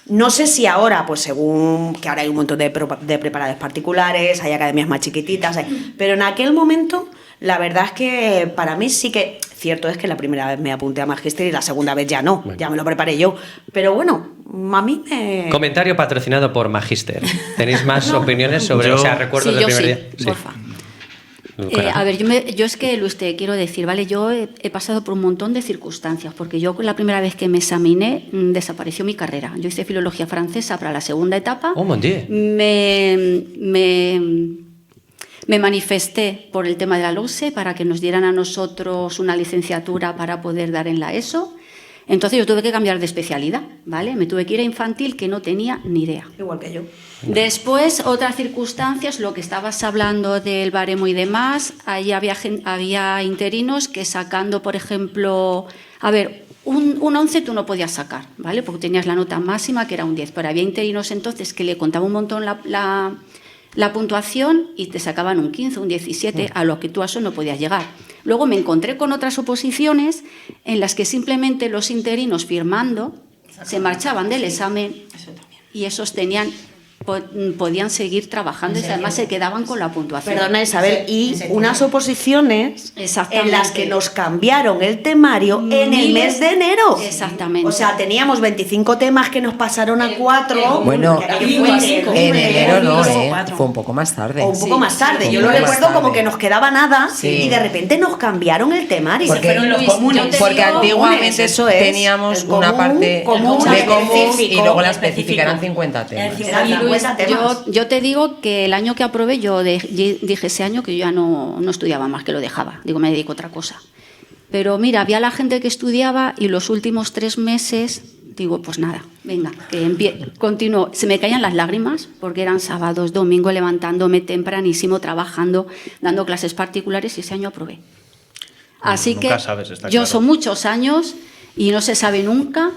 no sé si ahora, pues según que ahora hay un montón de preparadores particulares, hay academias más chiquititas, pero en aquel momento la verdad es que para mí sí que, cierto es que la primera vez me apunté a Magíster y la segunda vez ya no, Bueno. ya me lo preparé yo, pero bueno, a mí me... Comentario patrocinado por Magíster. ¿Tenéis más opiniones sobre, Yo- o sea, recuerdos Sí, del yo primer sí, día? porfa. Carajo. A ver, yo es que, Luis, te quiero decir, ¿vale? Yo he pasado por un montón de circunstancias, porque yo la primera vez que me examiné desapareció mi carrera. Yo hice filología francesa para la segunda etapa. Oh, mon Dieu. Me manifesté por el tema de la LOSE para que nos dieran a nosotros una licenciatura para poder dar en la ESO. Entonces yo tuve que cambiar de especialidad, ¿vale? Me tuve que ir a infantil que no tenía ni idea. Igual que yo. Después, otras circunstancias, lo que estabas hablando del baremo y demás, ahí había interinos que sacando, por ejemplo, a ver, un 11 tú no podías sacar, ¿vale? Porque tenías la nota máxima que era un 10, pero había interinos entonces que le contaba un montón la puntuación y te sacaban un 15, un 17, a lo que tú a eso no podías llegar. Luego me encontré con otras oposiciones en las que simplemente los interinos firmando se marchaban del examen y esos podían seguir trabajando y además se quedaban con la puntuación. Perdona, Isabel, y unas oposiciones Exactamente. en las que nos cambiaron el temario en el mes de enero. Exactamente. O sea, teníamos 25 temas que nos pasaron a 4. Bueno, en enero no, cuatro. fue un poco más tarde. O un poco más tarde. Yo lo Un poco más recuerdo como tarde. que nos quedaba nada Sí. y de repente nos cambiaron el temario. Porque, fueron los Luis, comunes. yo te porque digo, antiguamente eso es, teníamos el una común, parte común, de común y específico, luego la específico. específica eran 50 temas. Eran Y Luis, 50 temas. yo te digo que el año que aprobé, yo dije ese año que yo ya no estudiaba más, que lo dejaba. Digo, me dedico a otra cosa. Pero mira, había la gente que estudiaba y los últimos 3 meses, digo, pues nada, venga, que continúo. Se me caían las lágrimas porque eran sábados, domingo, levantándome tempranísimo, trabajando, dando clases particulares y ese año aprobé. Así nunca que sabes, está yo claro. son muchos años y no se sabe nunca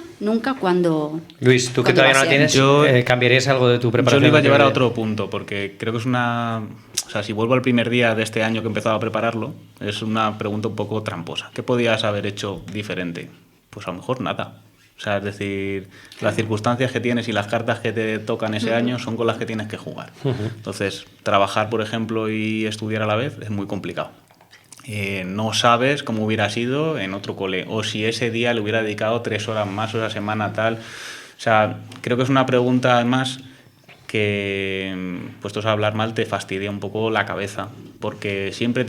cuándo. Luis, tú que cuándo todavía va no a la ser. tienes, Yo- ¿cambiarías algo de tu Yo preparación? lo iba a del llevar a primer día? otro punto, porque creo que es una... O sea, si vuelvo al primer día de este año que he empezado a prepararlo, es una pregunta un poco tramposa. ¿Qué podías haber hecho diferente? Pues a lo mejor nada. O sea, es decir, las circunstancias que tienes y las cartas que te tocan ese año son con las que tienes que jugar. Entonces, trabajar, por ejemplo, y estudiar a la vez es muy complicado. No sabes cómo hubiera sido en otro cole, o si ese día le hubiera dedicado 3 horas más o esa semana tal. O sea, creo que es una pregunta además que, puestos a hablar mal, te fastidia un poco la cabeza, porque siempre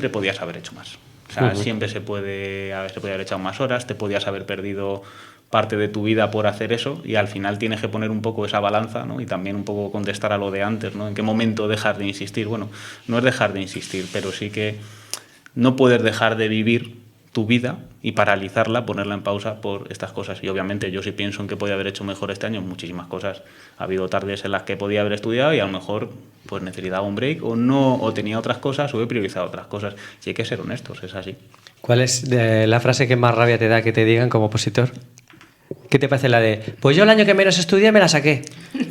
podías haber hecho más. O sea, siempre se podía haber echado más horas, te podías haber perdido parte de tu vida por hacer eso, y al final tienes que poner un poco esa balanza, ¿no? Y también un poco contestar a lo de antes, ¿no? ¿En qué momento dejar de insistir? Bueno, no es dejar de insistir, pero sí que no puedes dejar de vivir tu vida y paralizarla, ponerla en pausa por estas cosas. Y obviamente yo sí pienso en que podía haber hecho mejor este año, muchísimas cosas. Ha habido tardes en las que podía haber estudiado y a lo mejor pues necesitaba un break o tenía otras cosas o he priorizado otras cosas. Y hay que ser honestos, es así. ¿Cuál es la frase que más rabia te da que te digan como opositor? ¿Qué te parece la de, pues yo el año que menos estudié me la saqué?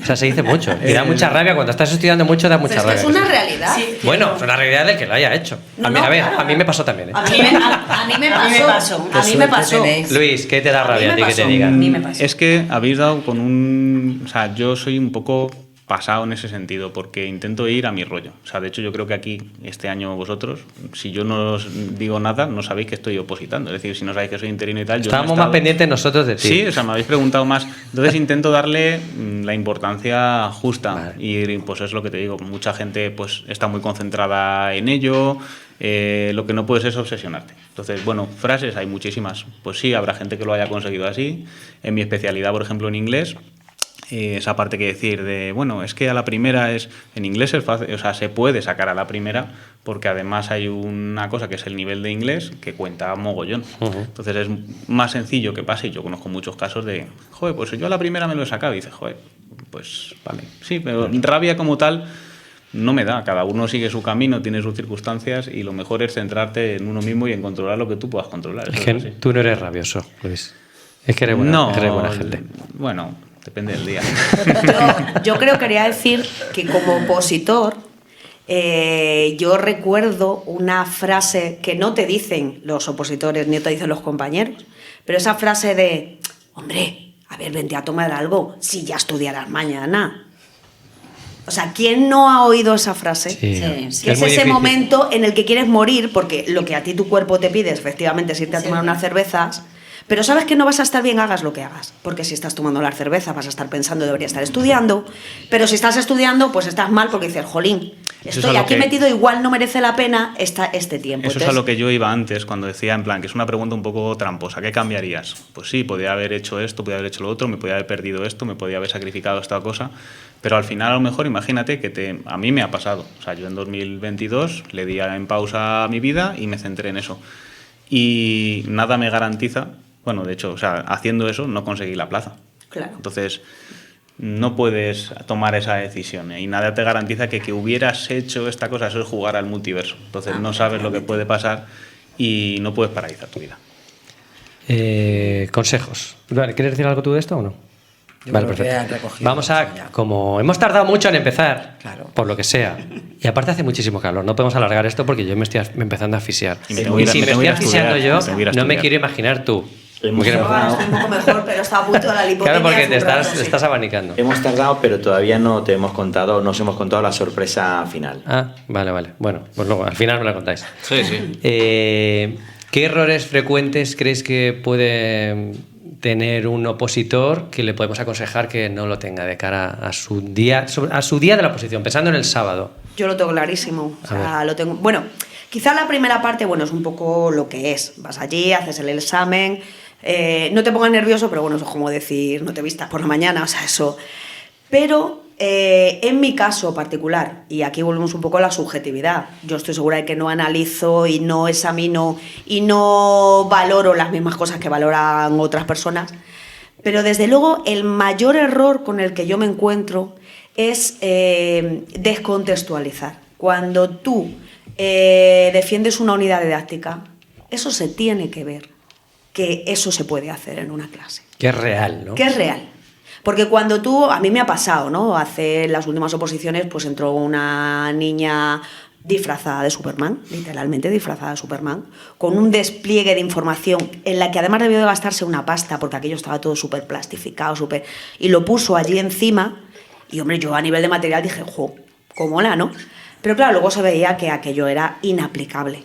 O sea, se dice mucho. Y da mucha rabia. Cuando estás estudiando mucho da mucha rabia. Es una realidad. Sí. Bueno, es una realidad del que lo haya hecho. A mí me pasó también. ¿eh? A mí me pasó. Qué suerte tenéis. Luis, ¿qué te da rabia a ti que te A digan? mí me pasó. Es que habéis dado con un... O sea, yo soy un poco pasado en ese sentido, porque intento ir a mi rollo. O sea, de hecho yo creo que aquí, este año vosotros, si yo no os digo nada, no sabéis que estoy opositando. Es decir, si no sabéis que soy interino y tal... Estábamos más pendientes nosotros de ti. Sí, o sea, me habéis preguntado más. Entonces intento darle la importancia justa. Vale. Y pues es lo que te digo, mucha gente pues está muy concentrada en ello. Lo que no puedes es obsesionarte. Entonces, bueno, frases hay muchísimas. Pues sí, habrá gente que lo haya conseguido así. En mi especialidad, por ejemplo, en inglés, esa parte que decir de, bueno, es que a la primera en inglés es fácil, o sea, se puede sacar a la primera, porque además hay una cosa que es el nivel de inglés que cuenta mogollón. Entonces es más sencillo que pase, y yo conozco muchos casos de, joder, pues yo a la primera me lo he sacado, y dices, joder, pues vale, sí, pero rabia como tal no me da, cada uno sigue su camino, tiene sus circunstancias, y lo mejor es centrarte en uno mismo y en controlar lo que tú puedas controlar. Es que tú no eres rabioso, Luis. Es que eres buena gente. Bueno, depende del día. Yo creo que quería decir que como opositor, yo recuerdo una frase que no te dicen los opositores ni te dicen los compañeros, pero esa frase de, hombre, a ver, vente a tomar algo, si ya estudiarás mañana. O sea, ¿quién no ha oído esa frase? Sí. Que Es es muy ese difícil. momento en el que quieres morir, porque lo que a ti tu cuerpo te pide, efectivamente, es irte a tomar unas cervezas. Pero sabes que no vas a estar bien, hagas lo que hagas. Porque si estás tomando la cerveza vas a estar pensando, debería estar estudiando. Pero si estás estudiando, pues estás mal porque dices, jolín, Eso estoy es a lo aquí que- metido, igual no merece la pena este tiempo. Eso es a lo que yo iba antes, cuando decía, en plan, que es una pregunta un poco tramposa. ¿Qué cambiarías? Pues sí, podría haber hecho esto, podría haber hecho lo otro, me podría haber perdido esto, me podría haber sacrificado esta cosa. Pero al final, a lo mejor, imagínate que a mí me ha pasado. O sea, yo en 2022 le di en pausa a mi vida y me centré en eso. Y nada me garantiza... Bueno, de hecho, o sea, haciendo eso no conseguí la plaza. Claro. Entonces, no puedes tomar esa decisión, ¿eh? Y nada te garantiza que hubieras hecho esta cosa, eso es jugar al multiverso. Entonces, no sabes lo que puede pasar y no puedes paralizar tu vida. Consejos. Vale, ¿quieres decir algo tú de esto o no? Yo Vale, creo que perfecto. han recogido Vamos mucho a, ya. como hemos tardado mucho en empezar, Claro. por lo que sea, y aparte hace muchísimo calor, no podemos alargar esto porque yo me estoy empezando a asfixiar. Y me tengo que ir a- si me me tengo que estoy ir a asfixiando estudiar, yo, me tengo que ir a no me estudiar. quiero imaginar tú. Hemos Yo ahora tardado, estoy un poco mejor, pero estaba a punto de la lipotimia. Claro, porque hace te un rato, estás, sí. estás abanicando. hemos tardado, pero todavía no te hemos contado, no os hemos contado la sorpresa final. Ah, vale, vale. Bueno, pues luego, al final me la contáis. Sí, sí. ¿Qué errores frecuentes creéis que puede tener un opositor que le podemos aconsejar que no lo tenga de cara a su día de la oposición, pensando en el sábado? Yo lo tengo clarísimo. O sea, lo tengo. Bueno, quizá la primera parte, bueno, es un poco lo que es. Vas allí, haces el examen, no te pongas nervioso, pero bueno, eso es como decir, no te vistas por la mañana, o sea, eso. Pero en mi caso particular, y aquí volvemos un poco a la subjetividad, yo estoy segura de que no analizo y no examino y no valoro las mismas cosas que valoran otras personas, pero desde luego el mayor error con el que yo me encuentro es descontextualizar. Cuando tú defiendes una unidad didáctica, eso se tiene que ver, que eso se puede hacer en una clase. Que es real, ¿no? Que es real. Porque cuando tú, a mí me ha pasado, ¿no? Hace las últimas oposiciones, pues entró una niña disfrazada de Superman, literalmente disfrazada de Superman, con un despliegue de información en la que además debió de gastarse una pasta, porque aquello estaba todo súper plastificado, y lo puso allí encima, y hombre, yo a nivel de material dije, jo, cómo mola, ¿no? Pero claro, luego se veía que aquello era inaplicable.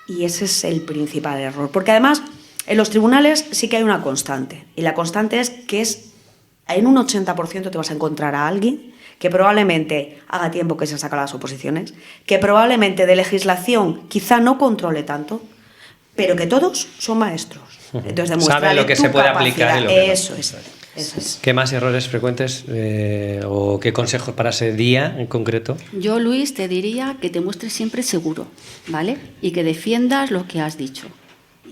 Y ese es el principal error, porque además en los tribunales sí que hay una constante, y la constante es que es en un 80% te vas a encontrar a alguien que probablemente haga tiempo que se saca las oposiciones, que probablemente de legislación quizá no controle tanto, pero que todos son maestros. Entonces, saben lo que se puede aplicar y lo que no. Eso es. ¿Qué más errores frecuentes o qué consejos para ese día en concreto? Yo, Luis, te diría que te muestres siempre seguro, ¿vale? Y que defiendas lo que has dicho.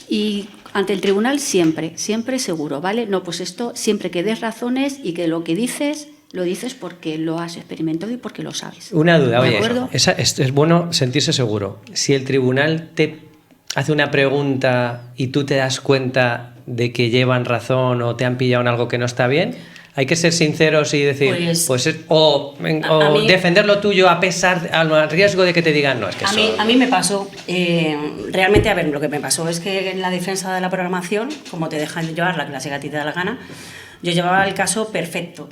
Y ante el tribunal siempre seguro, ¿vale? No, pues esto, siempre que des razones y que lo que dices, lo dices porque lo has experimentado y porque lo sabes. Una duda, ¿De oye, acuerdo? es bueno sentirse seguro. Si el tribunal te hace una pregunta y tú te das cuenta de que llevan razón o te han pillado en algo que no está bien, hay que ser sinceros y decir, o mí, defender lo tuyo a pesar, al riesgo de que te digan, no, es que a mí me pasó, realmente, a ver, lo que me pasó es que en la defensa de la programación, como te dejan llevar la clase que a ti te da la gana, yo llevaba el caso perfecto.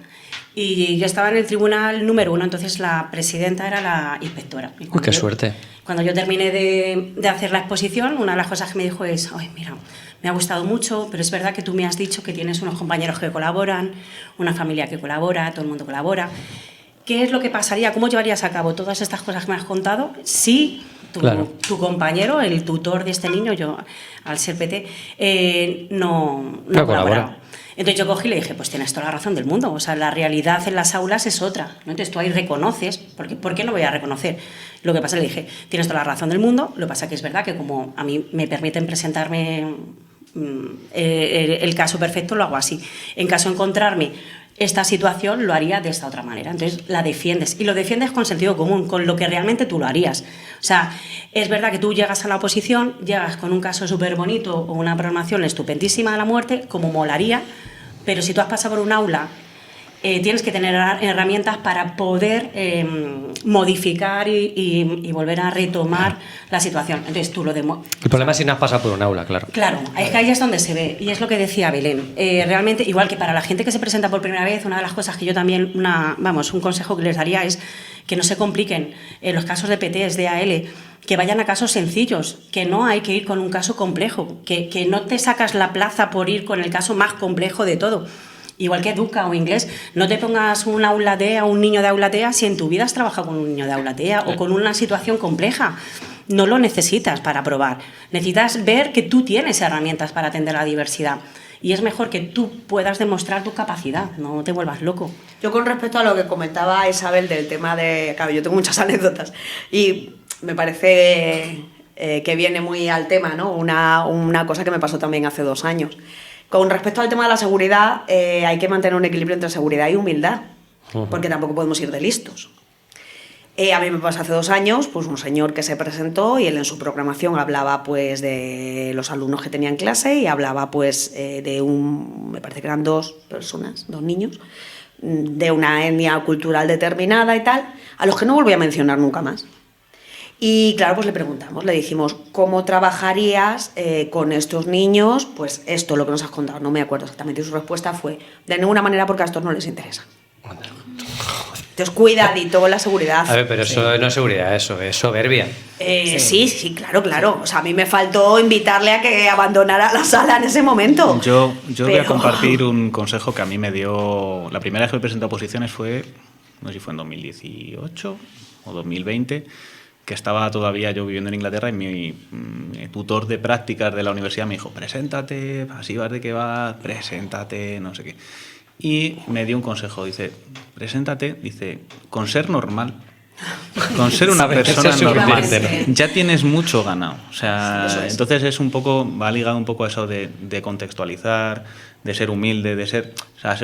Y yo estaba en el tribunal número 1, entonces la presidenta era la inspectora. Uy, qué suerte. Cuando yo terminé de hacer la exposición, una de las cosas que me dijo es, ay, mira, me ha gustado mucho, pero es verdad que tú me has dicho que tienes unos compañeros que colaboran, una familia que colabora, todo el mundo colabora. ¿Qué es lo que pasaría? ¿Cómo llevarías a cabo todas estas cosas que me has contado si tu compañero, el tutor de este niño, yo al ser PT, no colabora? Entonces yo cogí y le dije, pues tienes toda la razón del mundo, o sea, la realidad en las aulas es otra, ¿no? Entonces tú ahí reconoces, porque ¿por qué no voy a reconocer? Lo que pasa, le dije, tienes toda la razón del mundo, lo que pasa que es verdad que como a mí me permiten presentarme el caso perfecto, lo hago así. En caso de encontrarme esta situación, lo haría de esta otra manera. Entonces la defiendes, y lo defiendes con sentido común, con lo que realmente tú lo harías. O sea, es verdad que tú llegas a la oposición, llegas con un caso súper bonito o una programación estupendísima de la muerte, como molaría, pero si tú has pasado por un aula, tienes que tener herramientas para poder modificar y volver a retomar la situación. Entonces tú lo demuestras. El problema es si no has pasado por un aula, claro. Claro, es que ahí es donde se ve, y es lo que decía Belén. Realmente, igual que para la gente que se presenta por primera vez, una de las cosas que yo también, un consejo que les daría es que no se compliquen los casos de PTs, de AL, que vayan a casos sencillos, que no hay que ir con un caso complejo, que no te sacas la plaza por ir con el caso más complejo de todo. Igual que Educa o Inglés, no te pongas un aula TEA o un niño de aula TEA si en tu vida has trabajado con un niño de aula TEA o con una situación compleja. No lo necesitas para probar. Necesitas ver que tú tienes herramientas para atender la diversidad. Y es mejor que tú puedas demostrar tu capacidad, no te vuelvas loco. Yo con respecto a lo que comentaba Isabel del tema de... Claro, yo tengo muchas anécdotas y me parece que viene muy al tema, ¿no? Una cosa que me pasó también hace 2 años. Con respecto al tema de la seguridad, hay que mantener un equilibrio entre seguridad y humildad, porque tampoco podemos ir de listos. A mí me pasó hace 2 años, pues un señor que se presentó y él en su programación hablaba pues de los alumnos que tenían clase y hablaba pues de me parece que eran 2 personas, 2 niños, de una etnia cultural determinada y tal, a los que no volví a mencionar nunca más. Y claro, pues le preguntamos, le dijimos, ¿cómo trabajarías con estos niños? Pues esto, lo que nos has contado, no me acuerdo exactamente. Y su respuesta fue, de ninguna manera porque a estos no les interesa. Entonces, cuidadito con la seguridad. A ver, pero eso no es seguridad, eso es soberbia. Sí, claro. O sea, a mí me faltó invitarle a que abandonara la sala en ese momento. Yo voy a compartir un consejo que a mí me dio... La primera vez que me presenté a oposiciones fue, no sé si fue en 2018 o 2020, que estaba todavía yo viviendo en Inglaterra y mi tutor de prácticas de la universidad me dijo, preséntate, así vas de que vas, preséntate, no sé qué. Y me dio un consejo, dice, preséntate, dice, con ser normal, con ser una persona normal, ya tienes mucho ganado. O sea, entonces es un poco, va ligado un poco a eso de contextualizar, de ser humilde, de ser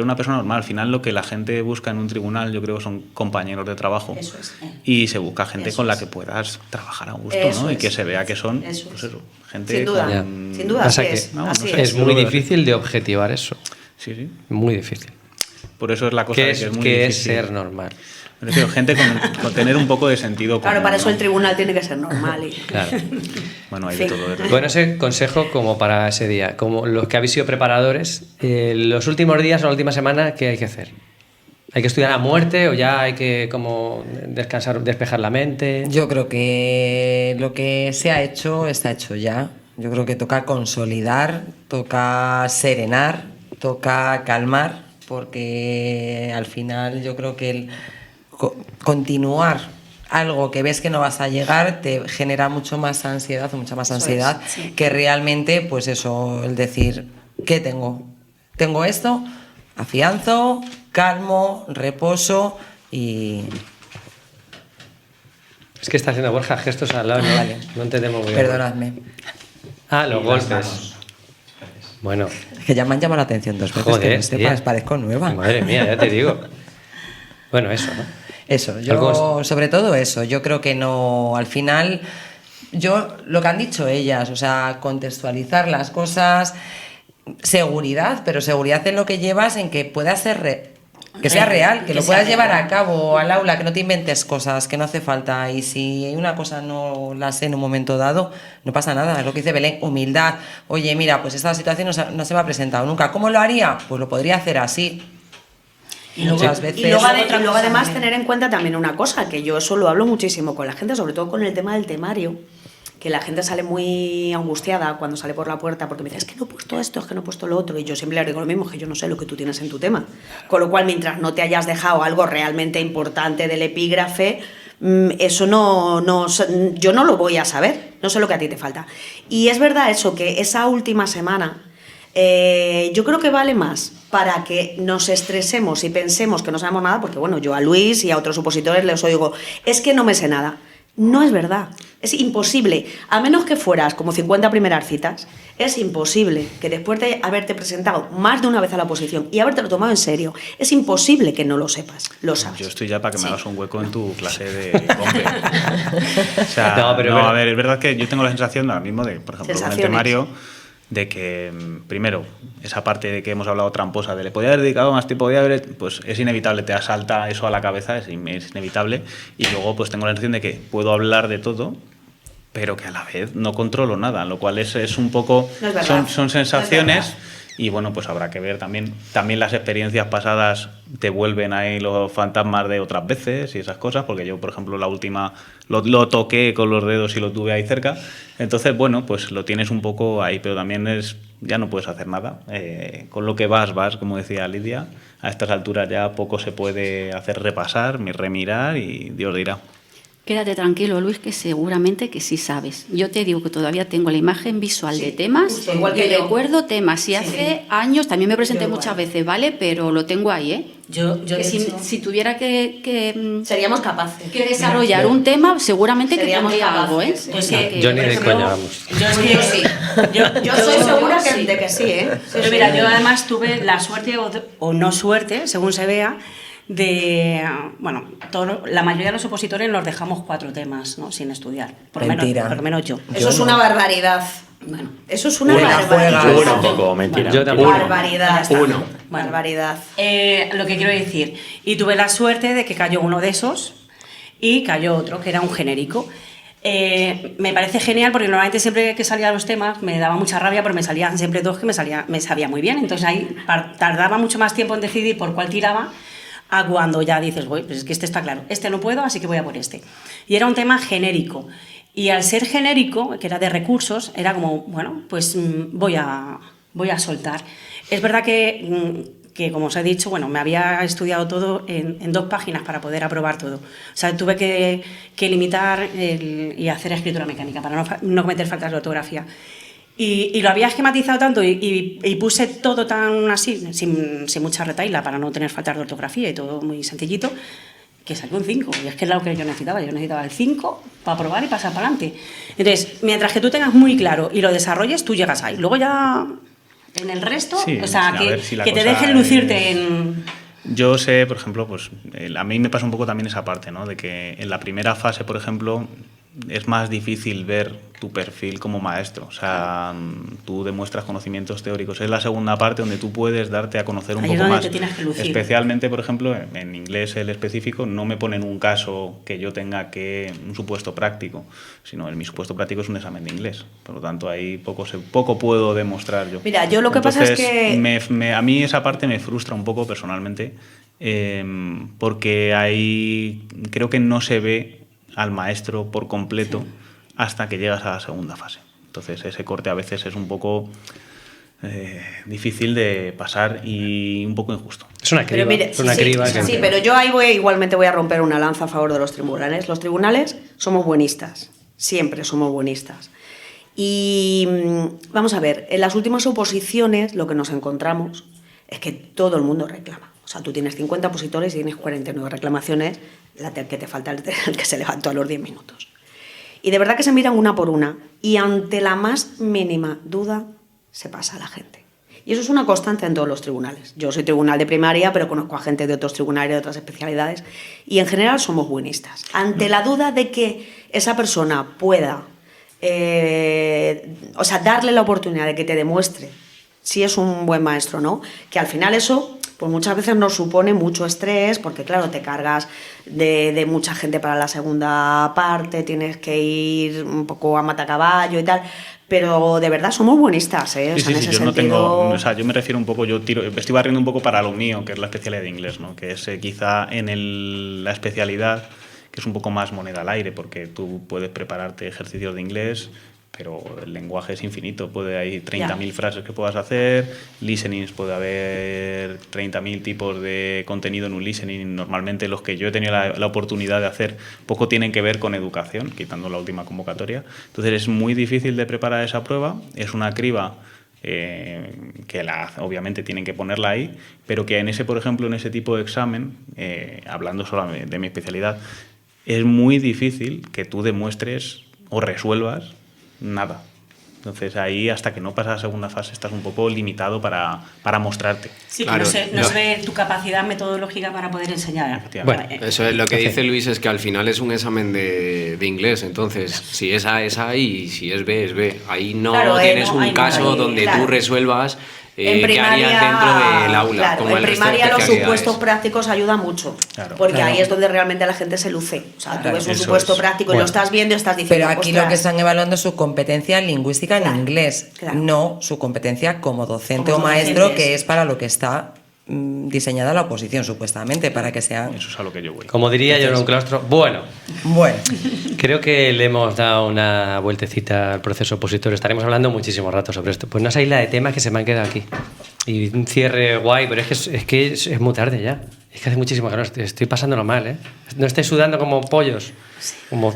una persona normal. Al final lo que la gente busca en un tribunal, yo creo que son compañeros de trabajo. Eso es. Y se busca gente con la que puedas trabajar a gusto, ¿no? Y que se vea que son, pues eso, gente... Sin duda, con... sin duda, Pasa así que es. No, Así no sé, es muy difícil de objetivar eso. Sí. Muy difícil. Por eso es la cosa ¿Qué de es, que es muy que difícil. es ser normal? Me refiero, gente con tener un poco de sentido común. Claro, para eso ¿no? el tribunal tiene que ser normal. Claro. Bueno, hay de todo. Bueno, ese consejo como para ese día, como los que habéis sido preparadores, los últimos días o la última semana, ¿qué hay que hacer? ¿Hay que estudiar a muerte o ya hay que como descansar, despejar la mente? Yo creo que lo que se ha hecho está hecho ya. Yo creo que toca consolidar, toca serenar, toca calmar, porque al final yo creo que el continuar algo que ves que no vas a llegar te genera mucho más ansiedad o mucha más ansiedad que realmente, pues eso, el decir, ¿qué tengo? Tengo esto, afianzo, calmo, reposo y... Es que está haciendo Borja gestos al lado. Vale. No entendemos muy bien. Perdonadme. Ah, los golpes. Bueno. Es que ya me han llamado la atención 2 veces, Joder, que no sepas, tía. parezco nueva. Madre mía, ya te digo. Bueno, eso, ¿no? Eso, Algo- sobre todo eso, yo creo que no, al final, lo que han dicho ellas, o sea, contextualizar las cosas, seguridad, pero seguridad en lo que llevas, en que pueda ser que sea real, que lo puedas llevar a cabo al aula, que no te inventes cosas que no hace falta, y si una cosa no la sé en un momento dado, no pasa nada, es lo que dice Belén, humildad. Oye, mira, pues esta situación no se me ha presentado nunca, ¿cómo lo haría? Pues lo podría hacer así. Y luego, Muchas veces. y luego Otra cosa además también. tener en cuenta también una cosa, que yo eso lo hablo muchísimo con la gente, sobre todo con el tema del temario, que la gente sale muy angustiada cuando sale por la puerta porque me dice, es que no he puesto esto, es que no he puesto lo otro, y yo siempre le digo lo mismo, que yo no sé lo que tú tienes en tu tema. Con lo cual, mientras no te hayas dejado algo realmente importante del epígrafe, eso yo no lo voy a saber, no sé lo que a ti te falta. Y es verdad eso, que esa última semana, yo creo que vale más para que nos estresemos y pensemos que no sabemos nada, porque bueno, yo a Luis y a otros opositores les oigo, es que no me sé nada. No es verdad, es imposible, a menos que fueras como 50 primeras citas, es imposible que después de haberte presentado más de una vez a la oposición y habértelo tomado en serio, es imposible que no lo sepas, lo sabes. Yo estoy ya para que me hagas un hueco en tu clase de compe. O sea, No, pero a ver, es verdad que yo tengo la sensación ahora mismo de, por ejemplo, con el Sensaciones. temario, de que, primero, esa parte de que hemos hablado tramposa, de le podía haber dedicado más tiempo, pues es inevitable, te asalta eso a la cabeza, es inevitable, y luego pues tengo la sensación de que puedo hablar de todo, pero que a la vez no controlo nada, lo cual es un poco, No es verdad. son sensaciones. No es verdad. Y bueno, pues habrá que ver también las experiencias pasadas te vuelven ahí los fantasmas de otras veces y esas cosas, porque yo, por ejemplo, la última lo toqué con los dedos y lo tuve ahí cerca. Entonces, bueno, pues lo tienes un poco ahí, pero también ya no puedes hacer nada. Con lo que vas, como decía Lidia. A estas alturas ya poco se puede hacer repasar, ni remirar y Dios dirá. Quédate tranquilo, Luis, que seguramente que sí sabes. Yo te digo que todavía tengo la imagen visual de temas, justo, igual que y yo. recuerdo temas. Y hace años también me presenté muchas veces, ¿vale? Pero lo tengo ahí, ¿eh? Yo Que de si, hecho- si tuviera que Seríamos capaces. desarrollar un tema, seguramente que Seríamos tendría algo, ¿eh? capaces, O Pues sea que, que- Yo ni por de ejemplo, coña, vamos. Yo es que Yo sí. Yo soy segura de que sí, ¿eh? Sí, Pero sí. mira, yo además tuve la suerte o no suerte, según se vea, de, bueno, la mayoría de los opositores nos dejamos 4 temas, ¿no? Sin estudiar. Por Mentira. lo menos yo. Eso es no. una barbaridad. Bueno, eso es una Una barbaridad. juega. Uno, poco, mentira. Yo tampoco. Barbaridad. Uno. Barbaridad. Lo que quiero decir, y tuve la suerte de que cayó uno de esos y cayó otro, que era un genérico. Me parece genial porque normalmente siempre que salían los temas me daba mucha rabia porque me salían siempre 2 que me sabía muy bien. Entonces ahí tardaba mucho más tiempo en decidir por cuál tiraba a cuando ya dices, pues es que este está claro, este no puedo, así que voy a por este. Y era un tema genérico. Y al ser genérico, que era de recursos, era como, bueno, pues voy a soltar. Es verdad que, como os he dicho, bueno, me había estudiado todo en 2 páginas para poder aprobar todo. O sea, tuve que limitar y hacer escritura mecánica para no cometer faltas de ortografía. Y lo había esquematizado tanto y puse todo tan así, sin mucha retaila, para no tener faltas de ortografía y todo muy sencillito, que salió un 5. Y es que es lo que yo necesitaba. Yo necesitaba el 5 para aprobar y pasar para adelante. Entonces, mientras que tú tengas muy claro y lo desarrolles, tú llegas ahí. Luego ya en el resto, Sí, o sea, a ver si la que te cosa dejen lucirte es- en... Yo sé, por ejemplo, pues a mí me pasa un poco también esa parte, ¿no? De que en la primera fase, por ejemplo, es más difícil ver tu perfil como maestro. O sea, tú demuestras conocimientos teóricos. Es la segunda parte donde tú puedes darte a conocer un Ahí es poco donde más. te tienes que lucir. Especialmente, por ejemplo, en inglés el específico no me ponen un caso que yo tenga un supuesto práctico, sino mi supuesto práctico es un examen de inglés. Por lo tanto, ahí poco puedo demostrar yo. Mira, yo lo que pasa es que- A mí esa parte me frustra un poco personalmente, porque ahí creo que no se ve al maestro por completo hasta que llegas a la segunda fase. Entonces ese corte a veces es un poco difícil de pasar y un poco injusto. Es una criba. Pero mire, es una criba que- sí, pero yo ahí igualmente voy a romper una lanza a favor de los tribunales. Los tribunales somos buenistas, siempre somos buenistas. Y vamos a ver, en las últimas oposiciones lo que nos encontramos es que todo el mundo reclama. O sea, tú tienes 50 opositores y tienes 49 reclamaciones, que te falta el que se levantó a los 10 minutos. Y de verdad que se miran una por una y ante la más mínima duda se pasa a la gente. Y eso es una constante en todos los tribunales. Yo soy tribunal de primaria, pero conozco a gente de otros tribunales, de otras especialidades, y en general somos buenistas. Ante la duda de que esa persona pueda, o sea, darle la oportunidad de que te demuestre si es un buen maestro o no, que al final eso pues muchas veces nos supone mucho estrés, porque claro, te cargas de mucha gente para la segunda parte, tienes que ir un poco a matacaballo y tal, pero de verdad somos buenistas, ¿eh? O sea, en ese yo no sentido... tengo, o sea, yo me refiero un poco, estoy barriendo un poco para lo mío, que es la especialidad de inglés, ¿no? Que es quizá en la especialidad que es un poco más moneda al aire, porque tú puedes prepararte ejercicios de inglés, pero el lenguaje es infinito, puede haber 30.000 frases que puedas hacer, listenings, puede haber 30.000 tipos de contenido en un listening. Normalmente los que yo he tenido la oportunidad de hacer poco tienen que ver con educación, quitando la última convocatoria. Entonces es muy difícil de preparar esa prueba, es una criba que obviamente tienen que ponerla ahí, pero que por ejemplo, en ese tipo de examen, hablando solo de mi especialidad, es muy difícil que tú demuestres o resuelvas nada. Entonces ahí, hasta que no pasas a la segunda fase, estás un poco limitado para mostrarte. Sí, Claro, no se ve tu capacidad metodológica para poder enseñar. Bueno, Eso es lo que dice Luis, es que al final es un examen de inglés, entonces si es A es A y si es B es B. Ahí no Claro, tienes no, un ahí no, caso ahí, donde claro. tú resuelvas En qué harías dentro del aula. claro, como en el resto de primaria los especialidades. supuestos prácticos ayudan mucho, Claro. porque Claro. ahí es donde realmente la gente se luce. O sea, tú ves un eso supuesto es. práctico y Bueno. lo estás viendo y estás diciendo... Pero aquí "Ostras". lo que están evaluando es su competencia lingüística Claro, en inglés, claro. no su competencia como docente Como o maestro, docentes. que es para lo que está diseñada la oposición, supuestamente, para que sean... Eso es a lo que yo voy. como diría yo en un claustro, bueno, Bueno, creo que le hemos dado una vueltecita al proceso opositor. Estaremos hablando muchísimo rato sobre esto. Pues una isla de temas que se me han quedado aquí. Y un cierre guay, pero es muy tarde ya. Es que hace muchísimo calor. Estoy pasándolo mal, ¿eh? No estáis sudando como pollos, como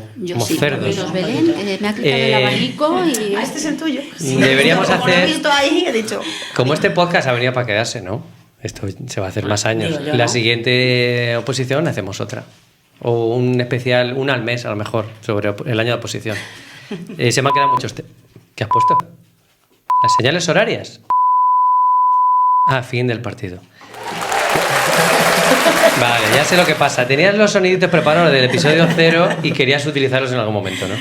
Sí, cerdos. Menos Belén, me ha quitado el abanico y... Ah, este es el tuyo. Deberíamos Como lo he hacer... visto ahí, he dicho... Como este podcast ha venido para quedarse, ¿no? Esto se va a hacer más años. Digo yo, La ¿no? siguiente oposición hacemos otra. O un especial, una al mes a lo mejor, sobre el año de oposición. Se me han quedado muchos... ¿Qué has puesto? Las señales horarias. Ah, fin del partido. Vale, ya sé lo que pasa. Tenías los soniditos preparados del episodio 0 y querías utilizarlos en algún momento, ¿no?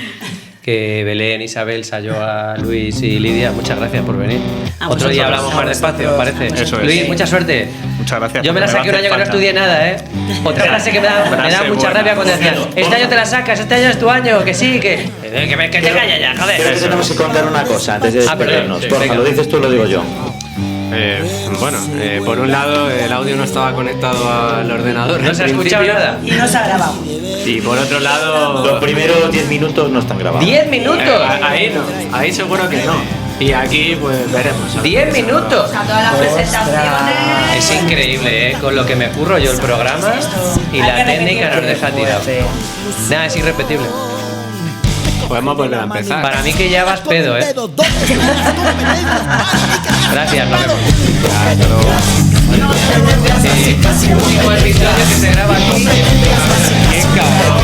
Que Belén, Isabel, Sayoa, Luis y Lidia, muchas gracias por venir. A Otro día vosotros. hablamos más despacio, parece. Eso es. Luis, mucha suerte. Muchas gracias. Yo me la porque saqué un va a año que no hacer estudié nada, ¿eh? Otra frase que me da Frase mucha buena. rabia cuando decían, este año te la sacas, este año es tu año, que sí, que te calles ya, Creo que joder. tenemos que contar una cosa antes de Ah, perdón. despedirnos. Borja, Venga. lo dices tú, lo digo yo. Por un lado el audio no estaba conectado al ordenador. No al se ha escuchado principio, nada. y no se ha grabado. Y por otro lado... Los primeros 10 minutos no están grabados. 10 minutos. Ahí no, ahí seguro que no. Y aquí pues veremos. 10 minutos. O sea, todas las presentaciones... Es increíble, ¿eh? Con lo que me curro yo el programa y la técnica nos deja tirado. Nada, es irrepetible. Podemos volver a empezar. Para mí que ya vas pedo, ¿eh? Gracias, nos vemos. Sí, último episodio que se graba aquí. ¡Qué cabrón!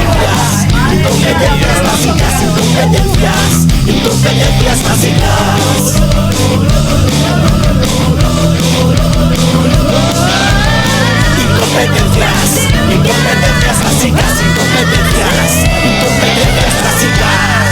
Incompetencias básicas. Incompetencias básicas. Incompetencias básicas.